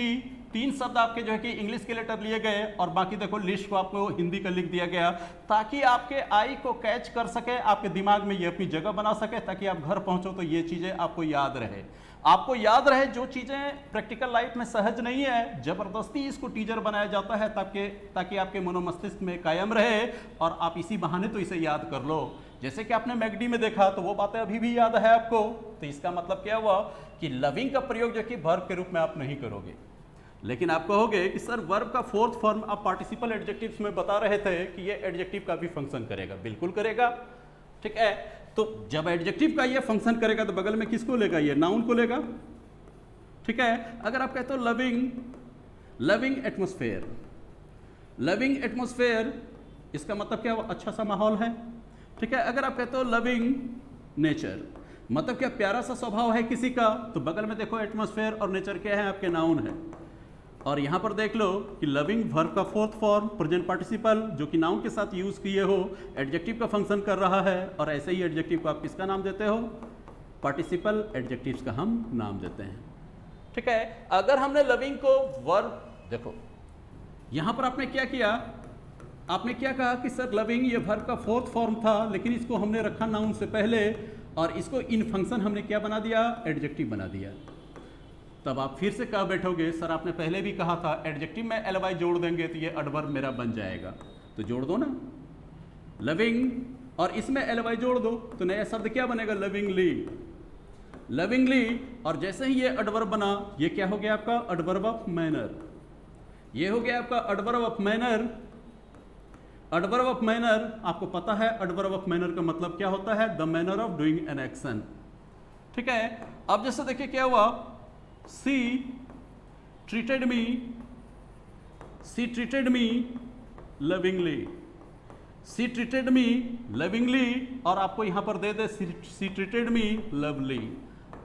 3 शब्द आपके जो है कि इंग्लिश के लेटर लिए गए, और बाकी देखो लिस्ट को आपको हिंदी का लिख दिया गया, ताकि आपके आई को कैच कर सके, आपके दिमाग में ये अपनी जगह बना सके, ताकि आप घर पहुंचो तो ये चीजें आपको याद रहे। आपको याद रहे जो चीजें प्रैक्टिकल लाइफ में सहज नहीं है, जबरदस्ती इसको टीजर बनाया जाता है ताकि आपके मनोमस्तिष्क में कायम रहे, और आप इसी बहाने तो इसे याद कर लो। जैसे कि आपने मैकडी में देखा तो वो बातें अभी भी याद है आपको, तो इसका मतलब क्या हुआ कि लविंग का प्रयोग जो कि वर्ब के रूप में आप नहीं करोगे। लेकिन आप कहोगे कि सर वर्ब का फोर्थ फॉर्म आप पार्टिसिपल एडजेक्टिव्स में बता रहे थे कि ये एडजेक्टिव का भी फंक्शन करेगा, बिल्कुल करेगा, ठीक है। तो जब एडजेक्टिव का ये फंक्शन करेगा तो बगल में किसको लेगा, ये नाउन को लेगा, ठीक है। अगर आप कहते हो loving, loving atmosphere, loving atmosphere, इसका मतलब क्या, अच्छा सा माहौल है, ठीक है। अगर आप कहते हो लविंग नेचर, मतलब क्या प्यारा सा स्वभाव है किसी का, तो बगल में देखो एटमॉस्फेयर और नेचर क्या है आपके, नाउन है। और यहां पर देख लो कि लविंग वर्ब का फोर्थ फॉर्म प्रेजेंट पार्टिसिपल जो कि नाउन के साथ यूज किए हो, एडजेक्टिव का फंक्शन कर रहा है, और ऐसे ही एडजेक्टिव को आप किसका नाम देते हो, पार्टिसिपल एडजेक्टिव्स का हम नाम देते हैं, ठीक है। अगर हमने लविंग को वर्ब, देखो यहां पर आपने क्या किया, आपने क्या कहा कि सर लविंग ये वर्ब का फोर्थ फॉर्म था, लेकिन इसको हमने रखा नाउन से पहले और इसको इन फंक्शन हमने क्या बना दिया, एडजेक्टिव बना दिया। तब आप फिर से कह बैठोगे सर आपने पहले भी कहा था एडजेक्टिव में एलवाई जोड़ देंगे तो ये एडवर्ब मेरा बन जाएगा, तो जोड़ दो ना लविंग और इसमें एलवाई जोड़ दो तो नया शब्द क्या बनेगा, लविंगली। लविंगली और जैसे ही ये एडवर्ब बना, ये क्या हो गया आपका एडवर्ब ऑफ मैनर, ये हो गया आपका adverb of manner. Adverb of manner आपको पता है एडवर्ब ऑफ मैनर का मतलब क्या होता है, the manner of doing an action. ठीक है, अब जैसे देखिए क्या हुआ, सी ट्रीटेड मी लविंगली, सी ट्रीटेड मी लविंगली और आपको यहां पर दे दे सी ट्रीटेड मी लवली।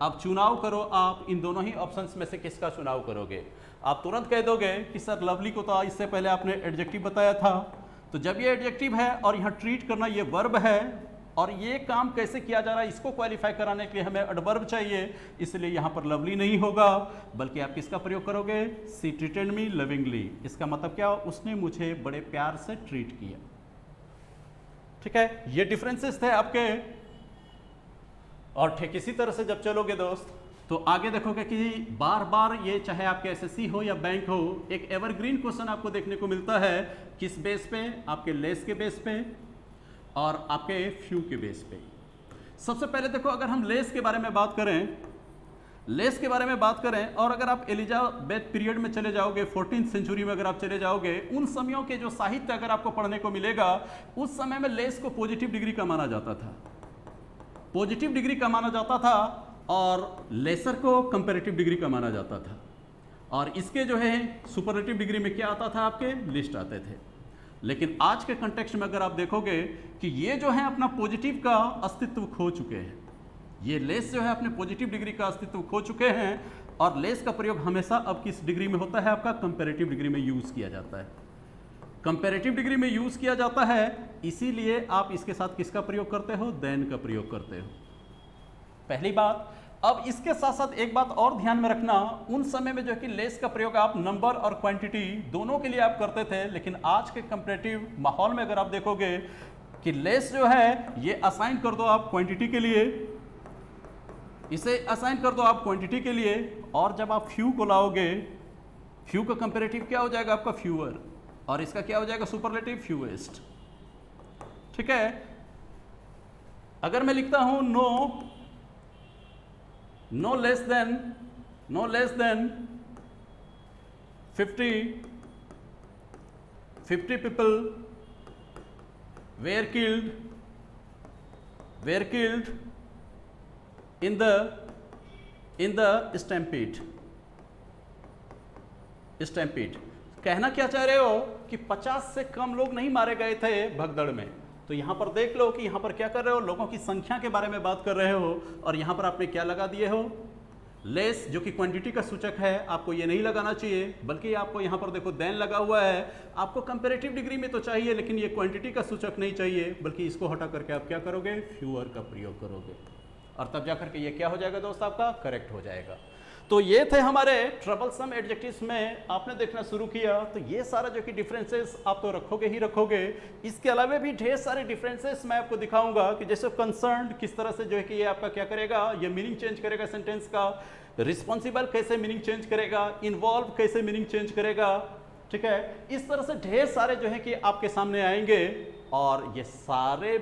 अब चुनाव करो आप इन दोनों ही ऑप्शंस में से किसका चुनाव करोगे। आप तुरंत कह दोगे कि सर लवली को तो इससे पहले आपने एडजेक्टिव बताया था, तो जब ये एडजेक्टिव है और यहाँ ट्रीट करना ये वर्ब है और ये काम कैसे किया जा रहा है इसको क्वालिफाई कराने के लिए हमें एडवर्ब चाहिए, इसलिए यहाँ पर लवली नहीं होगा बल्कि आप किसका प्रयोग करोगे, सी ट्रीटेड मी लविंगली। इसका मतलब क्या, उसने मुझे बड़े प्यार से ट्रीट किया। ठीक है, ये डिफरेंसेस थे आपके। और ठीक इसी तरह से जब चलोगे दोस्त तो आगे देखोगे कि बार बार ये चाहे आपके एसएससी हो या बैंक हो, एक एवरग्रीन क्वेश्चन आपको देखने को मिलता है। किस बेस पे, आपके लेस के बेस पे और आपके फ्यू के बेस पे। सबसे पहले देखो अगर हम लेस के बारे में बात करें, लेस के बारे में बात करें और अगर आप एलिजाबेथ पीरियड में चले जाओगे, 14th सेंचुरी में अगर आप चले जाओगे, उन समयों के जो साहित्य अगर आपको पढ़ने को मिलेगा, उस समय में लेस को पॉजिटिव डिग्री का माना जाता था, पॉजिटिव डिग्री का माना जाता था और लेसर को कंपैरेटिव डिग्री का माना जाता था। और इसके जो है सुपरलेटिव डिग्री में क्या आता था, आपके लिस्ट आते थे। लेकिन आज के कंटेक्स्ट में अगर आप देखोगे कि ये जो है अपना पॉजिटिव का अस्तित्व खो चुके हैं, ये लेस जो है अपने पॉजिटिव डिग्री का अस्तित्व खो चुके हैं और लेस का प्रयोग हमेशा अब किस डिग्री में होता है, आपका कंपैरेटिव डिग्री में यूज किया जाता है, कंपैरेटिव डिग्री में यूज किया जाता है। इसीलिए आप इसके साथ किसका प्रयोग करते हो, देन का प्रयोग करते हो, पहली बात। अब इसके साथ साथ एक बात और ध्यान में रखना, उन समय में जो है कि लेस का प्रयोग आप नंबर और क्वांटिटी दोनों के लिए आप करते थे, लेकिन आज के कंपैरेटिव माहौल में अगर आप देखोगे कि लेस जो है ये असाइन कर दो आप क्वांटिटी के लिए, इसे असाइन कर दो आप क्वांटिटी के लिए, और जब आप फ्यू को लाओगे, फ्यू का कंपैरेटिव क्या हो जाएगा आपका फ्यूअर, और इसका क्या हो जाएगा सुपरलेटिव फ्यूएस्ट। ठीक है, अगर मैं लिखता हूं no less than 50 people were killed in the stampede। कहना क्या चाह रहे हो कि 50 से कम लोग नहीं मारे गए थे भगदड़ में। तो यहां पर देख लो कि यहां पर क्या कर रहे हो, लोगों की संख्या के बारे में बात कर रहे हो, और यहां पर आपने क्या लगा दिए हो, लेस, जो कि क्वांटिटी का सूचक है। आपको ये नहीं लगाना चाहिए, बल्कि आपको यहां पर देखो देन लगा हुआ है। आपको कंपैरेटिव डिग्री में तो चाहिए, लेकिन ये क्वांटिटी का सूचक नहीं चाहिए, बल्कि इसको हटा करके आप क्या करोगे, फ्यूअर का प्रयोग करोगे, और तब जाकर के ये क्या हो जाएगा दोस्त, आपका करेक्ट हो जाएगा। तो ये थे हमारे ट्रबलसम एडजेक्टिव्स में आपने देखना शुरू किया। तो ये सारा जो कि डिफरेंसेस आप तो रखोगे ही रखोगे। इसके अलावा भी ढेर सारे डिफरेंसेस मैं आपको दिखाऊंगा कि जैसे कंसर्न्ड किस तरह से जो है कि ये आपका क्या करेगा, ये मीनिंग चेंज करेगा सेंटेंस का, रिस्पॉन्सिबल कैसे मीनिंग चेंज करेगा, इन्वॉल्व कैसे मीनिंग चेंज करेगा। ठीक है, इस तरह से ढेर सारे जो है कि आपके सामने आएंगे, और ये सारे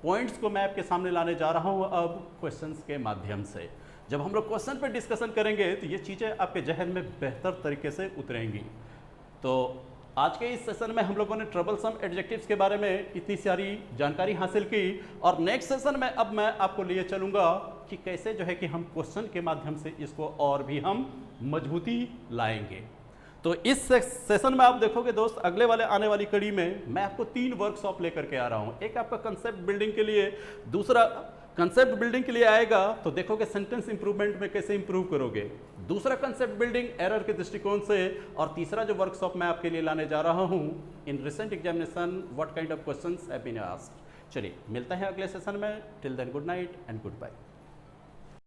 पॉइंट्स को मैं आपके सामने लाने जा रहा हूं अब क्वेश्चंस के माध्यम से। जब हम लोग क्वेश्चन पे डिस्कशन करेंगे तो ये चीज़ें आपके जहन में बेहतर तरीके से उतरेंगी। तो आज के इस सेशन में हम लोगों ने ट्रबलसम एडजेक्टिव्स के बारे में इतनी सारी जानकारी हासिल की, और नेक्स्ट सेशन में अब मैं आपको लिए चलूँगा कि कैसे जो है कि हम क्वेश्चन के माध्यम से इसको और भी हम मजबूती लाएंगे। तो इस सेशन में आप देखोगे दोस्त, अगले वाले आने वाली कड़ी में मैं आपको 3 वर्कशॉप लेकर के आ रहा हूँ। एक आपका कंसेप्ट बिल्डिंग के लिए, दूसरा कंसेप्ट बिल्डिंग के लिए आएगा तो देखोगे सेंटेंस इंप्रूवमेंट में कैसे इंप्रूव करोगे, दूसरा कंसेप्ट बिल्डिंग एरर के दृष्टिकोण से, और तीसरा जो वर्कशॉप मैं आपके लिए लाने जा रहा हूँ, in recent examination what kind of questions have been asked. चलिए मिलते हैं अगले सेशन में। Till then good night and good bye.